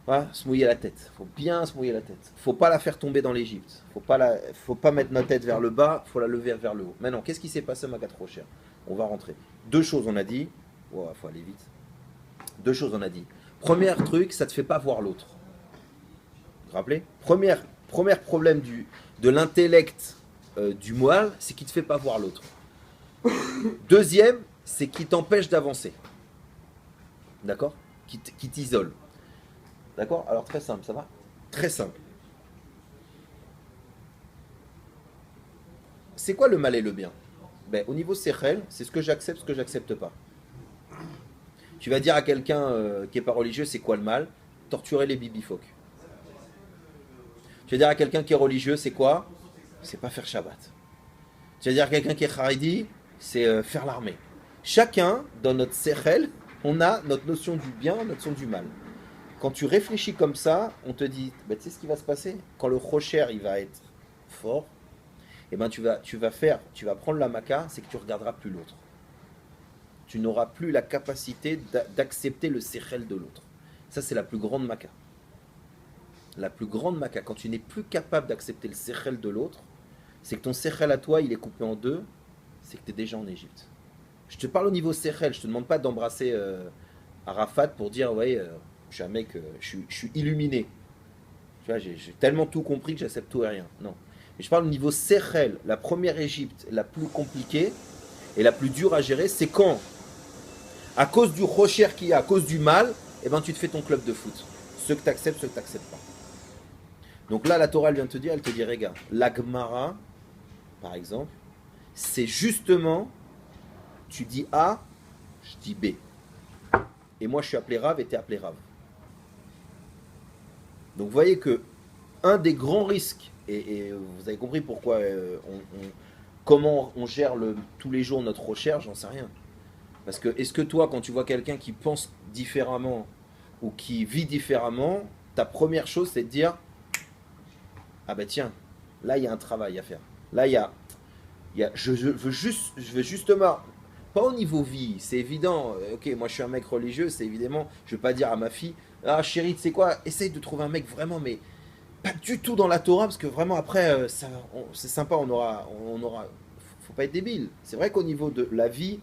Voilà, se mouiller la tête. Il faut bien se mouiller la tête. Il ne faut pas la faire tomber dans l'Égypte. Il ne faut pas mettre notre tête vers le bas, il faut la lever vers le haut. Maintenant, qu'est-ce qui s'est passé, Magat Rocher? On va rentrer. Deux choses, on a dit. Il faut aller vite. Deux choses, on a dit. Premier truc, ça ne te fait pas voir l'autre. Vous vous rappelez? Premier problème de l'intellect du moelle, c'est qu'il ne te fait pas voir l'autre. Deuxième, c'est qu'il t'empêche d'avancer. D'accord? Qui t'isole. D'accord? Alors très simple, ça va? Très simple. C'est quoi le mal et le bien? Au niveau Sechel, c'est ce que j'accepte, ce que j'accepte pas. Tu vas dire à quelqu'un qui n'est pas religieux, c'est quoi le mal? Torturer les bibifoques. Tu vas dire à quelqu'un qui est religieux, c'est quoi? C'est pas faire Shabbat. Tu vas dire à quelqu'un qui est Haredi, c'est faire l'armée. Chacun, dans notre Sechel, on a notre notion du bien, notre notion du mal. Quand tu réfléchis comme ça, on te dit, tu sais ce qui va se passer? Quand le rocher il va être fort, tu vas prendre la maca, c'est que tu ne regarderas plus l'autre. Tu n'auras plus la capacité d'accepter le sechel de l'autre. Ça, c'est la plus grande maca. La plus grande maca, quand tu n'es plus capable d'accepter le sechel de l'autre, c'est que ton sechel à toi, il est coupé en deux, c'est que tu es déjà en Égypte. Je te parle au niveau sechel, je ne te demande pas d'embrasser Arafat pour dire, ouais, je suis un mec, je suis illuminé. Tu vois, j'ai tellement tout compris que j'accepte tout et rien. Non. Mais je parle au niveau Sechel, la première Égypte, la plus compliquée et la plus dure à gérer, c'est quand, à cause du rocher qu'il y a, à cause du mal, tu te fais ton club de foot. Ceux que tu acceptes, ceux que tu n'acceptes pas. Donc là, la Torah, elle vient te dire, elle te dit, regarde, la Gemara, par exemple, c'est justement, tu dis A, je dis B. Et moi, je suis appelé Rav et tu es appelé Rav. Donc vous voyez que un des grands risques, et vous avez compris pourquoi comment on gère tous les jours notre recherche, j'en sais rien. Parce que est-ce que toi, quand tu vois quelqu'un qui pense différemment ou qui vit différemment, ta première chose c'est de dire ah ben tiens, là il y a un travail à faire. Là je veux justement, pas au niveau vie, c'est évident, ok, moi je suis un mec religieux, c'est évidemment, je vais pas dire à ma fille, ah chérie, tu sais quoi, essaye de trouver un mec vraiment, mais pas du tout dans la Torah, parce que vraiment après, c'est sympa, on aura, faut pas être débile. C'est vrai qu'au niveau de la vie,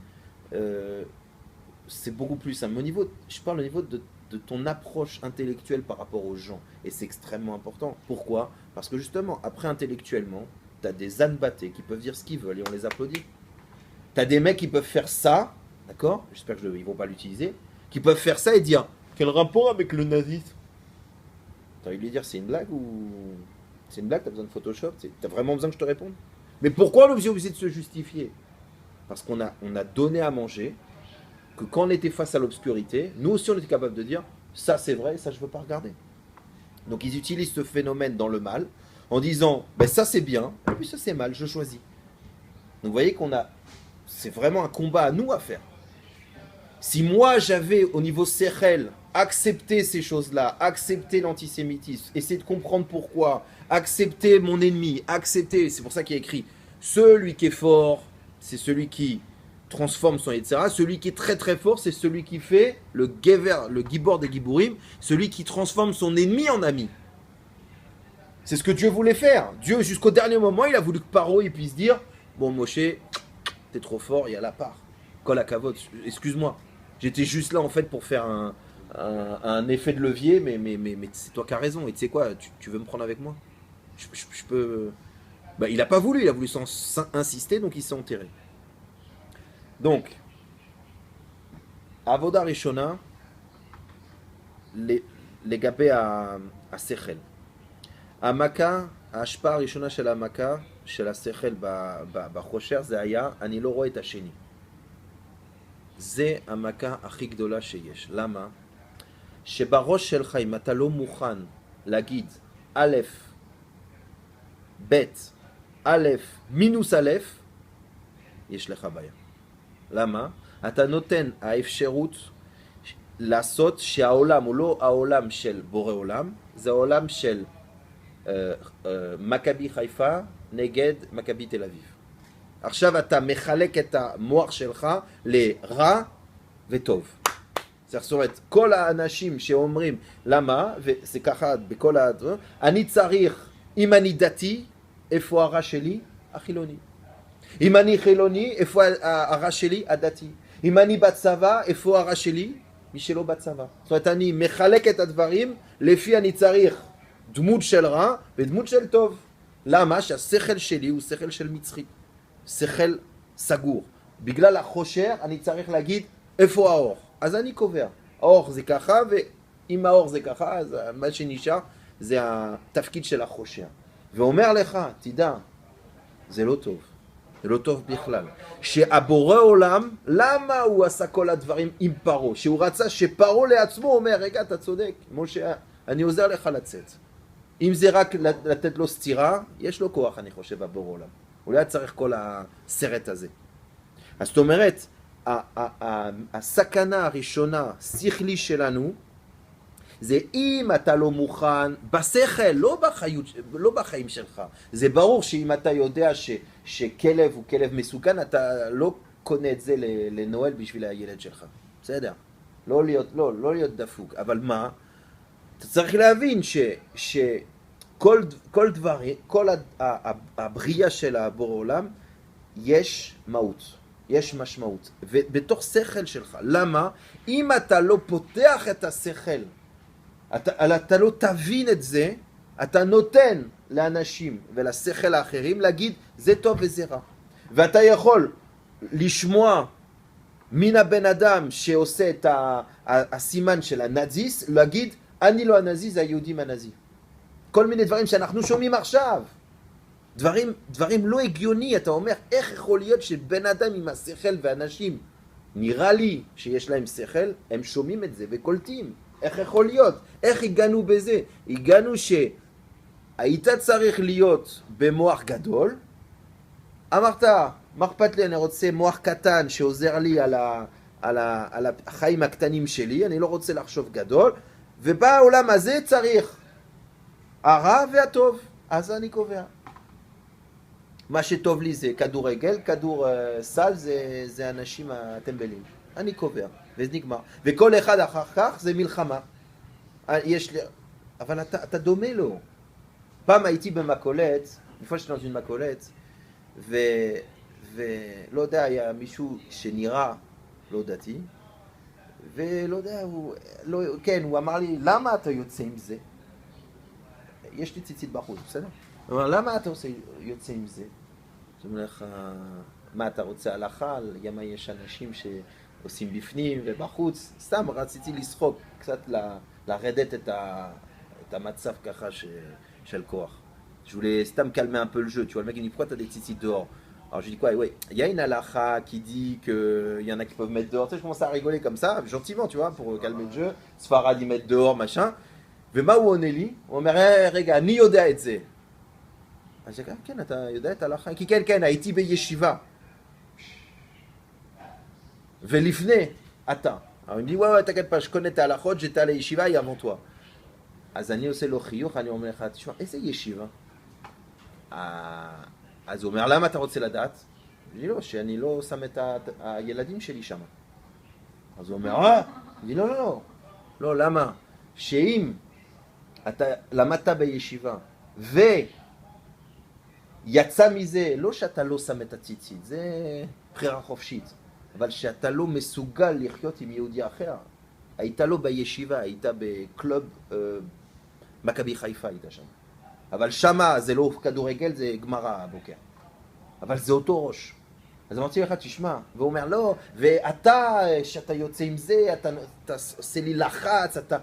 c'est beaucoup plus simple. Mais je parle au niveau de ton approche intellectuelle par rapport aux gens, et c'est extrêmement important. Pourquoi? Parce que justement, après intellectuellement, tu as des ânes-battés qui peuvent dire ce qu'ils veulent et on les applaudit. Tu as des mecs qui peuvent faire ça, d'accord? J'espère qu'ils ne vont pas l'utiliser, qui peuvent faire ça et dire quel rapport avec le nazisme? Tu as envie de lui dire c'est une blague ou. C'est une blague, tu as besoin de Photoshop? Tu as vraiment besoin que je te réponde? Mais pourquoi on est obligé de se justifier? Parce on a donné à manger, que quand on était face à l'obscurité, nous aussi on était capable de dire, ça c'est vrai, ça je ne veux pas regarder. Donc ils utilisent ce phénomène dans le mal, en disant, ben ça c'est bien, et puis ça c'est mal, je choisis. Donc vous voyez c'est vraiment un combat à nous à faire. Si moi j'avais au niveau Sechel accepté ces choses-là, accepté l'antisémitisme, essayer de comprendre pourquoi, accepter mon ennemi, accepter, c'est pour ça qu'il y a écrit, celui qui est fort, c'est celui qui transforme son etc. Celui qui est très très fort, c'est celui qui fait le Gever, le Gibor des Giburim, celui qui transforme son ennemi en ami. C'est ce que Dieu voulait faire. Dieu, jusqu'au dernier moment, il a voulu que Paro il puisse dire, bon Moshe, t'es trop fort, il y a la part. Kol hakavod, excuse-moi. J'étais juste là en fait pour faire un effet de levier, mais c'est toi qui as raison. Et tu sais quoi, tu veux me prendre avec moi, je peux. Bah, il n'a pas voulu, il a voulu insister, donc il s'est enterré. Donc, Avoda Rishona, les gapés à Sechel. Amaka, ההשפעה הראשונה של המכה, של השכל בחושר, זה היה, אני לא רואה את השני. זה המכה הכי גדולה שיש. למה? שבראש שלך, אם אתה לא מוכן להגיד א', ב', א', מינוס א', יש לך בעיה. למה? אתה נותן האפשרות לעשות שהעולם הוא לא העולם של בורא עולם, זה העולם של מכבי חיפה נגד מכבי תל אביב. עכשיו אתה מחלק את המוח שלך לרע וטוב. זאת אומרת, כל האנשים שאומרים, למה? וזה ככה בכל הדברים, אני צריך, אם אני דתי, איפה הרע שלי? החילוני. אם אני חילוני, איפה הרע שלי? הדתי. אם אני בצבא, איפה הרע שלי? מי שלא בצבא. זאת אומרת, אני מחלק את הדברים, לפי אני צריך דמות של רע ודמות של טוב. למה? שהשכל שלי הוא שכל של מצחי. שכל סגור. בגלל החושר אני צריך להגיד איפה האור. אז אני קובע. האור זה ככה, ואם האור זה ככה, אז מה שנשאר זה התפקיד של החושר. ואומר לך, תדע, זה לא טוב. זה לא טוב בכלל. שהבורא עולם, למה הוא עשה כל הדברים עם פרו? שהוא רצה שפרו לעצמו אומר, רגע, אתה צודק, משה, אני עוזר לך לצאת. אם זה רק לתת לו סתירה, יש לו כוח, אני חושב, הבורא עולם. הוא לא צריך כל הסרט הזה. אז זאת אומרת, הסכנה הראשונה, שכלי שלנו, זה אם אתה לא מוכן, בשכל, לא בחיים שלך. זה ברור שאם אתה יודע שכלב הוא כלב מסוכן, אתה לא קונה את זה לנועל בשביל הילד שלך. בסדר? לא להיות דפוק. אבל מה? אתה צריך להבין שכל דברים, כל הבריאה של הבורא עולם, יש מהות. יש משמעות. ובתוך שכל שלך. למה? אם אתה לא פותח את השכל, אתה לא תבין את זה, אתה נותן לאנשים ולשכל האחרים להגיד זה טוב וזה רע. ואתה יכול לשמוע מן הבן אדם שעושה את הסימן של הנאציס, להגיד אני לא הנאצי, זה היהודים הנאצי. כל מיני דברים שאנחנו שומעים עכשיו. דברים לא הגיוני, אתה אומר איך יכול להיות שבן אדם עם השכל ואנשים, נראה לי שיש להם שכל, הם שומעים את זה וקולטים. איך יכול להיות? איך הגענו בזה? הגענו שהיית צריך להיות במוח גדול, אמרת, מה אכפת לי, אני רוצה מוח קטן שעוזר לי על החיים הקטנים שלי, אני לא רוצה לחשוב גדול, ובעולם הזה צריך הרע והטוב, אז אני קובע. מה שטוב לי זה כדורגל, כדור סל זה אנשים הטמבלים. אני קובע, וזה נגמר. וכל אחד אחר כך זה מלחמה. יש לי... אבל אתה דומה לו. פעם הייתי במקולת, לפני שאתה נותן מקולת, ולא יודע, היה מישהו שנראה לא דתי, ולא יודע, הוא אמר לי, למה אתה יוצא עם זה? יש לי ציצית בחוץ, בסדר? הוא אמר, למה אתה יוצא עם זה? זאת אומרת לך, מה אתה רוצה הלכה? למה יש אנשים שעושים בפנים ובחוץ? סתם רציתי לשחוק, קצת לרדת את המצב ככה של כוח. Je voulais stam calmer un peu le jeu, tu vois, le mec il dit pourquoi t'as des tzitzit dehors? Alors je lui dis quoi? Ouais, il y a une halakha qui dit qu'il y en a qui peuvent mettre dehors. Tu sais, je commence à rigoler comme ça, gentiment, tu vois, pour calmer le jeu. Sfarad, ils mettent dehors, machin. ומה הוא עונה לי? הוא אומר, רגע, אני יודע את זה. אז אני אומר, כן, אתה יודע את ההלכה? כי כן, כן, הייתי בישיבה. ולפני, אתה. Alors il me dit, ouais, t'inquiète pas, je connais ta halachot, j'étais à la yeshiva et avant toi. אז אני עושה לו חיוך, אני אומר לך, תשמע, איזה ישיבה? אז הוא אומר, למה אתה רוצה לדעת? אני לא, שאני לא שם את הילדים שלי שם. אז הוא אומר, אני לא, לא, לא. לא, למה? שאם אתה למדת בישיבה, ויצא מזה, לא שאתה לא שם את הציצית, זה בחירה חופשית, אבל שאתה לא מסוגל לחיות עם יהודי אחר. היית לא בישיבה, היית בקלוב מכבי חיפה, היית שם. אבל שמה זה לא כדורגל, זה גמרא הבוקר. אבל זה אותו ראש. אז אמרתי לך, תשמע, והוא אומר, לא, ואתה, שאתה יוצא עם זה, אתה עושה לי לחץ, אתה...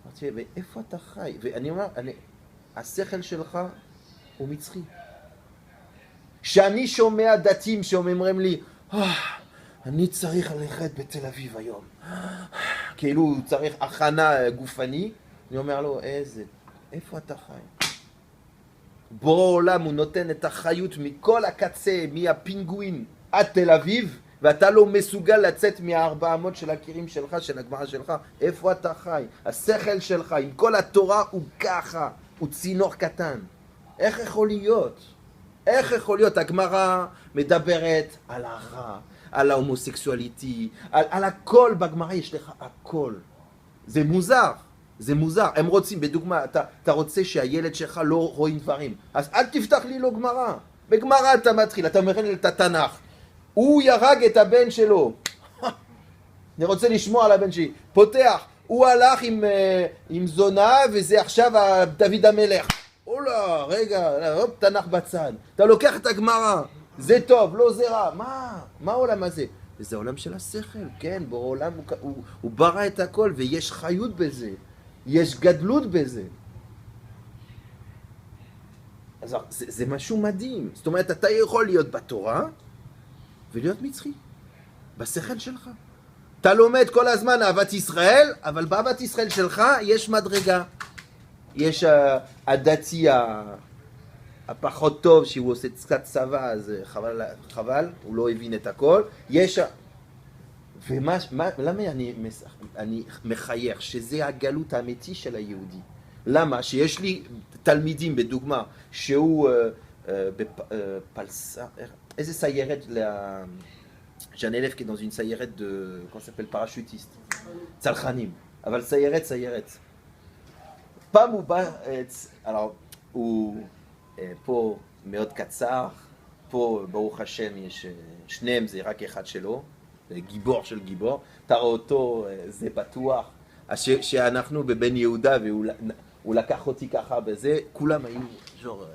אמרתי, ואיפה אתה חי? ואני אומר, השכל שלך הוא מצחי. שאני שומע דתיים שאומרים לי, אני צריך ללכת בתל אביב היום. כאילו הוא צריך הכנה גופני, אני אומר לו, איפה אתה חי? בורא עולם הוא נותן את החיות מכל הקצה, מהפינגווין עד תל אביב, ואתה לא מסוגל לצאת מה400 של הקירים שלך, של הגמרא שלך. איפה אתה חי? השכל שלך עם כל התורה הוא ככה, הוא צינור קטן. איך יכול להיות? איך יכול להיות? הגמרא מדברת על הרע, על ההומוסקסואליטי, על הכל בגמרא, יש לך הכל. זה מוזר. זה מוזר, הם רוצים, בדוגמה, אתה רוצה שהילד שלך לא רואים דברים, אז אל תפתח לי לו גמרא. בגמרא אתה מתחיל, אתה אומר לי את התנ"ך, הוא ירג את הבן שלו, אני רוצה לשמוע על הבן שלי, פותח, הוא הלך עם זונה וזה עכשיו דוד המלך, אולה, רגע, תנ"ך בצד, אתה לוקח את הגמרא, זה טוב, לא זה רע, מה העולם הזה? וזה העולם של השכל, כן, בעולם הוא ברא את הכל ויש חיות בזה. יש גדלות בזה. אז זה משהו מדהים. זאת אומרת, אתה יכול להיות בתורה ולהיות מצחי. בשכל שלך. אתה לומד כל הזמן אהבת ישראל, אבל באהבת ישראל שלך יש מדרגה. יש הדתי הפחות טוב, שהוא עושה קצת צבא, אז חבל, הוא לא הבין את הכל. יש... ולמה אני מחייך? שזה הגלות האמיתי של היהודי. למה? שיש לי תלמידים, בדוגמה, שהוא בפלסה, איזה סיירת, j'ai un élève qui est dans une סיירת de, comment ça s'appelle, parachutiste, צלחנים, אבל סיירת. פעם הוא בא, הוא פה מאוד קצר, פה ברוך השם יש שניהם, זה רק אחד שלו, גיבור של גיבור, תראה אותו, זה בטוח, שאנחנו בבן יהודה והוא לקח אותי ככה בזה, כולם היו ז'ור,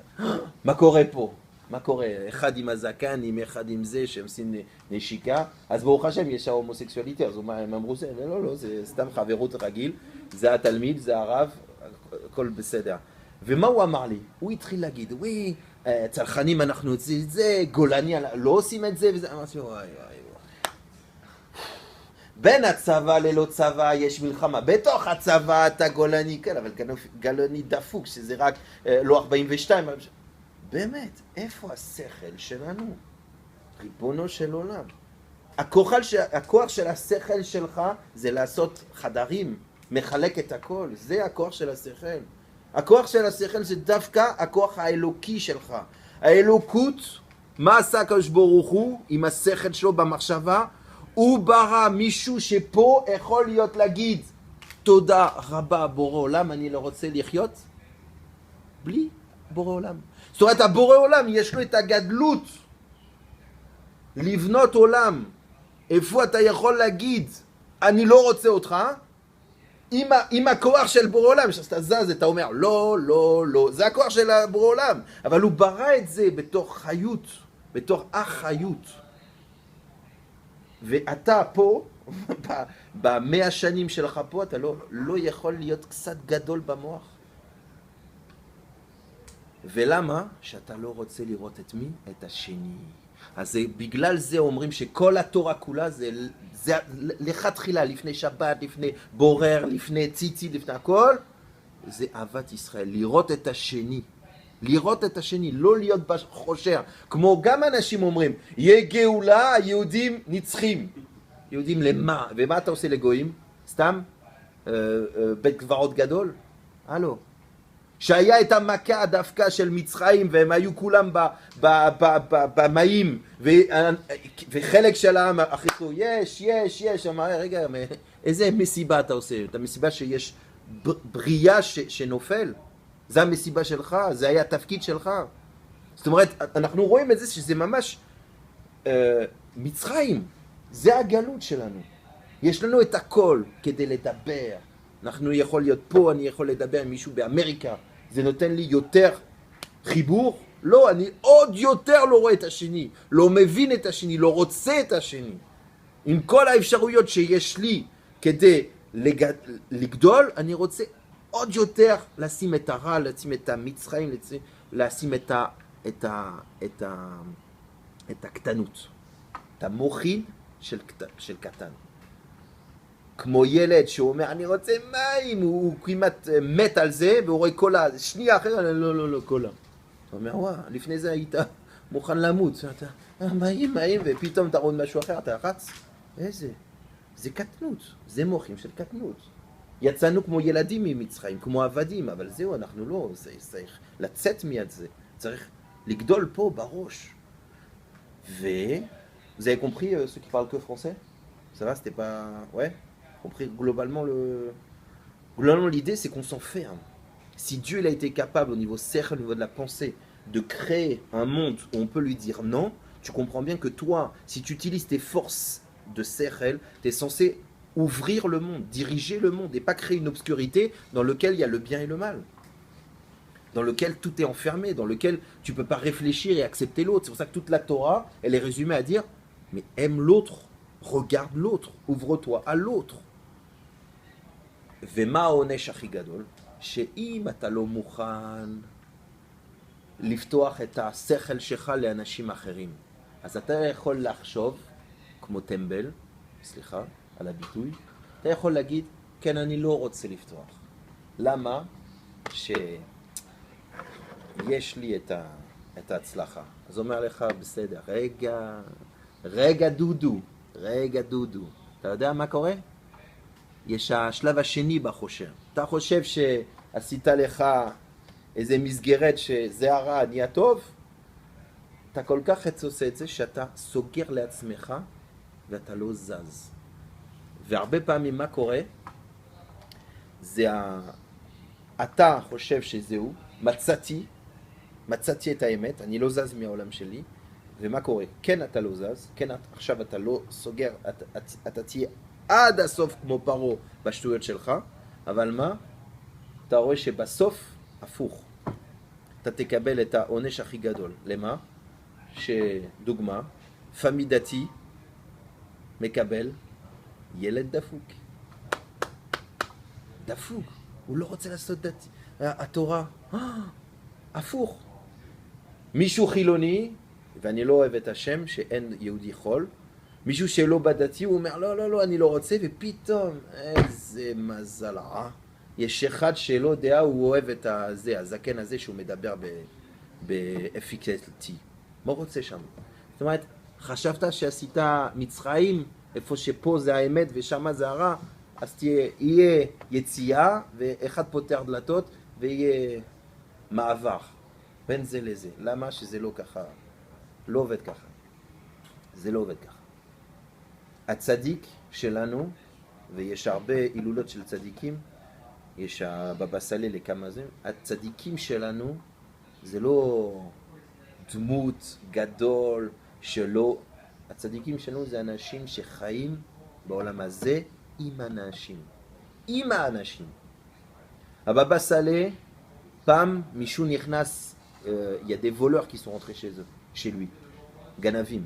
מה קורה פה? מה קורה? אחד עם הזקן, עם אחד עם זה, שהם עושים נשיקה, אז ברוך השם יש ההומוסקסואליטה, אז הם אמרו זה, לא, זה סתם חברות רגיל, זה התלמיד, זה הרב, הכל בסדר. ומה הוא אמר לי? הוא התחיל להגיד, וואי, צלחנים אנחנו עושים את זה, גולני, לא עושים את זה, וזה, אמרתי, וואי. בין הצבא ללא צבא יש מלחמה, בתוך הצבא אתה גולני, כן, אבל גולני דפוק, שזה רק לא 42. באמת, איפה השכל שלנו? ריבונו של עולם. הכוח של השכל שלך זה לעשות חדרים, מחלק את הכל, זה הכוח של השכל. הכוח של השכל זה דווקא הכוח האלוקי שלך. האלוקות, מה עשה הקדוש ברוך הוא עם השכל שלו במחשבה? הוא ברא מישהו שפה יכול להיות להגיד תודה רבה בורא עולם, אני לא רוצה לחיות בלי בורא עולם. זאת אומרת, הבורא עולם יש לו את הגדלות לבנות עולם. איפה אתה יכול להגיד אני לא רוצה אותך? עם הכוח של בורא עולם, שאתה זז, אתה אומר לא, זה הכוח של בורא עולם, אבל הוא ברא את זה בתוך חיות, בתוך החיות. ואתה פה, ב100 שנים שלך פה, אתה לא יכול להיות קצת גדול במוח. ולמה? שאתה לא רוצה לראות את מי? את השני. אז בגלל זה אומרים שכל התורה כולה זה לכתחילה, לפני שבת, לפני בורר, לפני ציצית, לפני הכל, זה אהבת ישראל, לראות את השני. לראות את השני, לא להיות בחושר. כמו גם אנשים אומרים, יהיה גאולה, היהודים נצחים. יהודים למה? ומה אתה עושה לגויים? סתם? בית קברות גדול? הלו. שהיה את המכה דווקא של מצרים, והם היו כולם במים, וחלק של העם החיכו, יש, אמר, רגע, איזה מסיבה אתה עושה? את המסיבה שיש בריאה שנופל? זה המסיבה שלך, זה היה התפקיד שלך. זאת אומרת, אנחנו רואים את זה שזה ממש מצרים, זה הגלות שלנו. יש לנו את הכל כדי לדבר. אנחנו יכול להיות פה, אני יכול לדבר עם מישהו באמריקה, זה נותן לי יותר חיבור? לא, אני עוד יותר לא רואה את השני, לא מבין את השני, לא רוצה את השני. עם כל האפשרויות שיש לי כדי לגדול, אני רוצה עוד יותר לשים את הרע, לשים את המצרים, לשים את הקטנות, את המוחין של קטן. כמו ילד שאומר, אני רוצה מים, הוא כמעט מת על זה, והוא רואה קולה, שנייה אחרת, לא, קולה. הוא אומר, וואה, לפני זה היית מוכן למות, אתה, מים, ופתאום אתה רואה משהו אחר, אתה רץ. איזה? זה קטנות, זה מוחים של קטנות. יצאנו כמו ילדים ממצרים, כמו עבדים, אבל זהו, אנחנו לא, צריך לצאת מיד זה, צריך לגדול פה בראש. vous avez compris ceux qui parlent que français? Ça va, c'était pas... Ouais? Compris globalement l'idée c'est qu'on s'enferme. Si Dieu il a été capable au niveau cercle, au niveau de la pensée, de créer un monde où on peut lui dire non, tu comprends bien que toi, si tu utilises tes forces de cercle, tu es censé ouvrir le monde, diriger le monde et pas créer une obscurité dans lequel il y a le bien et le mal. Dans lequel tout est enfermé, dans lequel tu ne peux pas réfléchir et accepter l'autre. C'est pour ça que toute la Torah, elle est résumée à dire, mais aime l'autre, regarde l'autre, ouvre-toi à l'autre. ומה העונש הכי גדול? שאם אתה לא מוכן לפתוח את השכל שלך לאנשים אחרים, אז אתה יכול לחשוב, כמו טמבל, סליחה על הביטוי, אתה יכול להגיד, כן, אני לא רוצה לפתוח. למה? שיש לי את ההצלחה. אז אומר לך, בסדר, רגע דודו. אתה יודע מה קורה? יש השלב השני בחושר. אתה חושב שעשית לך איזה מסגרת שזה הרע, נהיה טוב? אתה כל כך עושה את זה שאתה סוגר לעצמך ואתה לא זז. והרבה פעמים מה קורה? זה אתה חושב שזהו, מצאתי את האמת, אני לא זז מהעולם שלי, ומה קורה? כן אתה לא זז, כן עכשיו אתה לא סוגר, אתה תהיה עד הסוף כמו פרו בשטויות שלך, אבל מה? אתה רואה שבסוף הפוך. אתה תקבל את העונש הכי גדול. למה? שדוגמה, פמי דתי מקבל ילד דפוק. הוא לא רוצה לעשות דתי. התורה, הפוך. מישהו חילוני, ואני לא אוהב את השם, שאין יהודי חול, מישהו שלא בדתי, הוא אומר, לא, אני לא רוצה, ופתאום, איזה מזל רע. יש אחד שלא דעה, הוא אוהב את הזה, הזקן הזה, שהוא מדבר באפיקטי. מה רוצה שם? זאת אומרת, חשבת שעשית מצרים, איפה שפה זה האמת ושם זה הרע, אז יהיה יציאה, ואחד פותח דלתות, ויהיה מעבר בין זה לזה. למה? שזה לא ככה, לא עובד ככה. זה לא עובד ככה. הצדיק שלנו, ויש הרבה הילולות של צדיקים, יש הבבא סאלי לכמה זה, הצדיקים שלנו זה לא דמות גדול שלא, הצדיקים שלנו זה אנשים שחיים בעולם הזה עם האנשים. הבבא סאלי, פעם מישהו נכנס, il y a des voleurs qui sont rentrés chez lui, גנבים.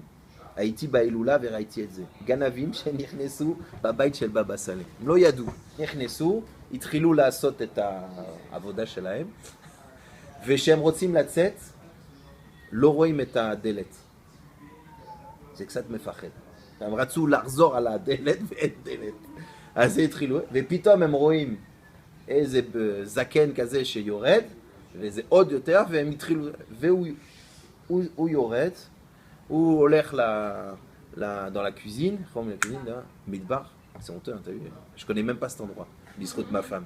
הייתי בהילולה וראיתי את זה. גנבים שנכנסו בבית של בבא סאלי. הם לא ידעו. נכנסו, התחילו לעשות את העבודה שלהם, ושהם רוצים לצאת, לא רואים את הדלת. זה קצת מפחד. הם רצו לחזור על הדלת ואין דלת. אז זה התחילו, ופתאום הם רואים איזה זקן כזה שיורד, וזה עוד יותר, והם התחילו, והוא יורד, הוא הולך dans la cuisine, מטבח, c'est honteux, t'as vu? Je connais même pas cet endroit, בזכות ma femme.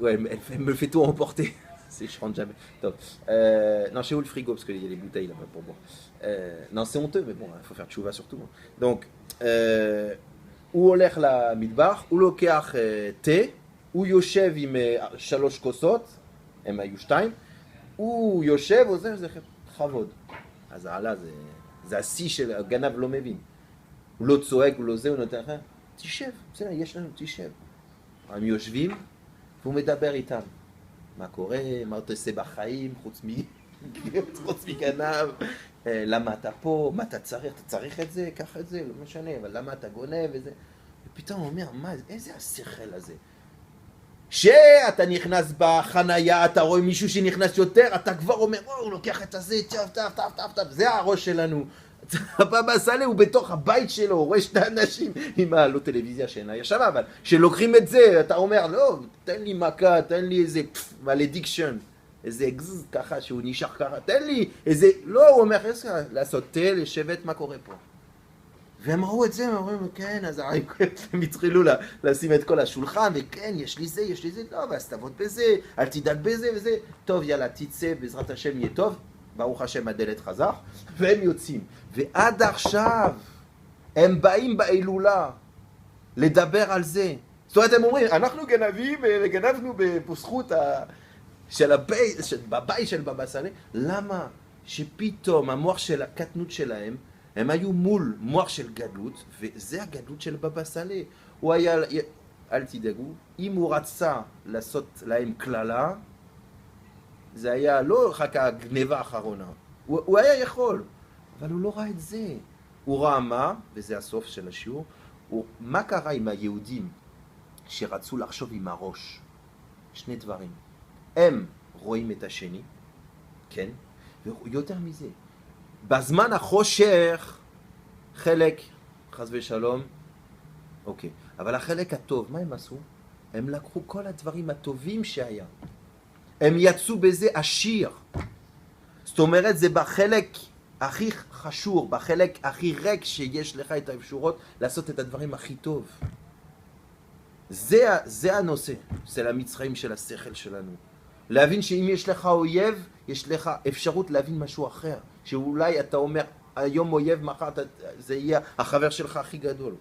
Ouais, elle me fait tout emporter. Je rentre jamais. Non, chez où le frigo, parce qu'il y a les bouteilles là-bas pour boire. Non, c'est honteux, mais bon, il faut faire tchouva surtout. Donc, הוא הולך למטבח, הוא לוקח תה, הוא יושב עם 3 כוסות, הם היו 2, הוא יושב, זה חבוד. אז העלה, זה השיא של הגנב לא מבין. הוא לא צועק, הוא לא זה, הוא נותן לך, תשב, בסדר, יש לנו, תשב. הם יושבים, והוא מדבר איתם. מה קורה, מה אתה עושה בחיים, חוץ מגנב, למה אתה פה, מה אתה צריך את זה, קח את זה, לא משנה, אבל למה אתה גונב וזה. ופתאום הוא אומר, מה, איזה השכל הזה? שאתה נכנס בחנייה, אתה רואה מישהו שנכנס יותר, אתה כבר אומר, הוא לוקח את הזה, טף, זה הראש שלנו. הבבא סאלי הוא בתוך הבית שלו, הוא רואה 2 אנשים עם לא טלוויזיה שאינה ישנה, אבל שלוקחים את זה, אתה אומר, לא, תן לי מכה, תן לי איזה מלדיקשן, איזה גז ככה שהוא נשאר ככה, תן לי איזה, לא, הוא אומר, לעשות תה, לשבת, מה קורה פה? והם ראו את זה, הם אומרים, כן, אז הם התחילו לשים את כל השולחן, וכן, יש לי זה, לא, ואז תעבוד בזה, אל תדאג בזה וזה, טוב, יאללה, תצא, בעזרת השם יהיה טוב, ברוך השם הדלת חזר, והם יוצאים. ועד עכשיו הם באים בהילולה לדבר על זה. זאת אומרת, הם אומרים, אנחנו גנבים וגנבנו בזכות בבית של בבא סאלי. למה? שפתאום המוח של הקטנות שלהם, הם היו מול מוח של גדלות, וזה הגדלות של בבא סאלי. הוא היה, אל תדאגו, אם הוא רצה לעשות להם כללה, זה היה לא רק הגניבה האחרונה, הוא היה יכול, אבל הוא לא ראה את זה. הוא ראה מה, וזה הסוף של השיעור, מה קרה עם היהודים שרצו לחשוב עם הראש? 2 דברים. הם רואים את השני, כן, ויותר מזה. בזמן החושך, חלק, חס ושלום, אוקיי, אבל החלק הטוב, מה הם עשו? הם לקחו כל הדברים הטובים שהיה. הם יצאו בזה עשיר. זאת אומרת, זה בחלק הכי חשוב, בחלק הכי ריק שיש לך את האפשרות לעשות את הדברים הכי טוב. זה הנושא של המצרים של השכל שלנו. להבין שאם יש לך אויב, יש לך אפשרות להבין משהו אחר. שאולי אתה אומר, היום אויב, מחר זה יהיה החבר שלך הכי גדול.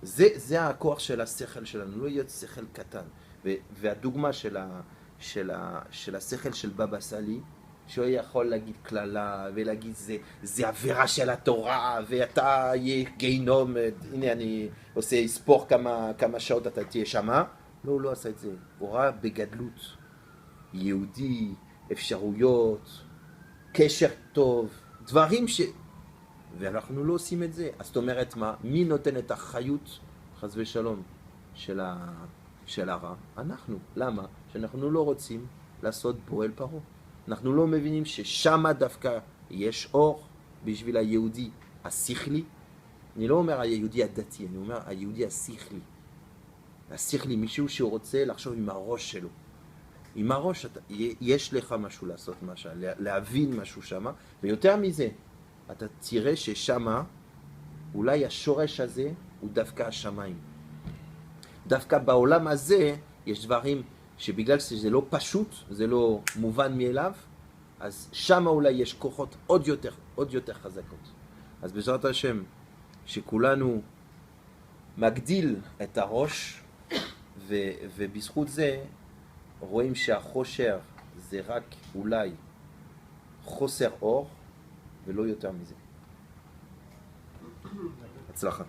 זה הכוח של השכל שלנו, לא להיות שכל קטן. והדוגמה של השכל של בבא סאלי, שהוא יכול להגיד כללה ולהגיד זה עבירה של התורה ואתה יהיה גיהנום, הנה אני עושה ספור כמה שעות אתה תהיה שמה. לא, הוא לא עשה את זה, הוא ראה בגדלות, יהודי, אפשרויות, קשר טוב, דברים ואנחנו לא עושים את זה. אז זאת אומרת מה, מי נותן את החיות, חס ושלום, של הרע? אנחנו. למה? שאנחנו לא רוצים לעשות בועל פרעה. אנחנו לא מבינים ששמה דווקא יש אור בשביל היהודי השכלי. אני לא אומר היהודי הדתי, אני אומר היהודי השכלי. השכלי, מישהו שהוא רוצה לחשוב עם הראש שלו. עם הראש, יש לך משהו לעשות משהו, להבין משהו שמה, ויותר מזה, אתה תראה ששמה, אולי השורש הזה הוא דווקא השמיים. דווקא בעולם הזה יש דברים שבגלל שזה לא פשוט, זה לא מובן מאליו, אז שמה אולי יש כוחות עוד יותר חזקות. אז בעזרת השם, שכולנו מגדיל את הראש, ובזכות זה רואים שהחושר זה רק אולי חוסר אור ולא יותר מזה. הצלחה.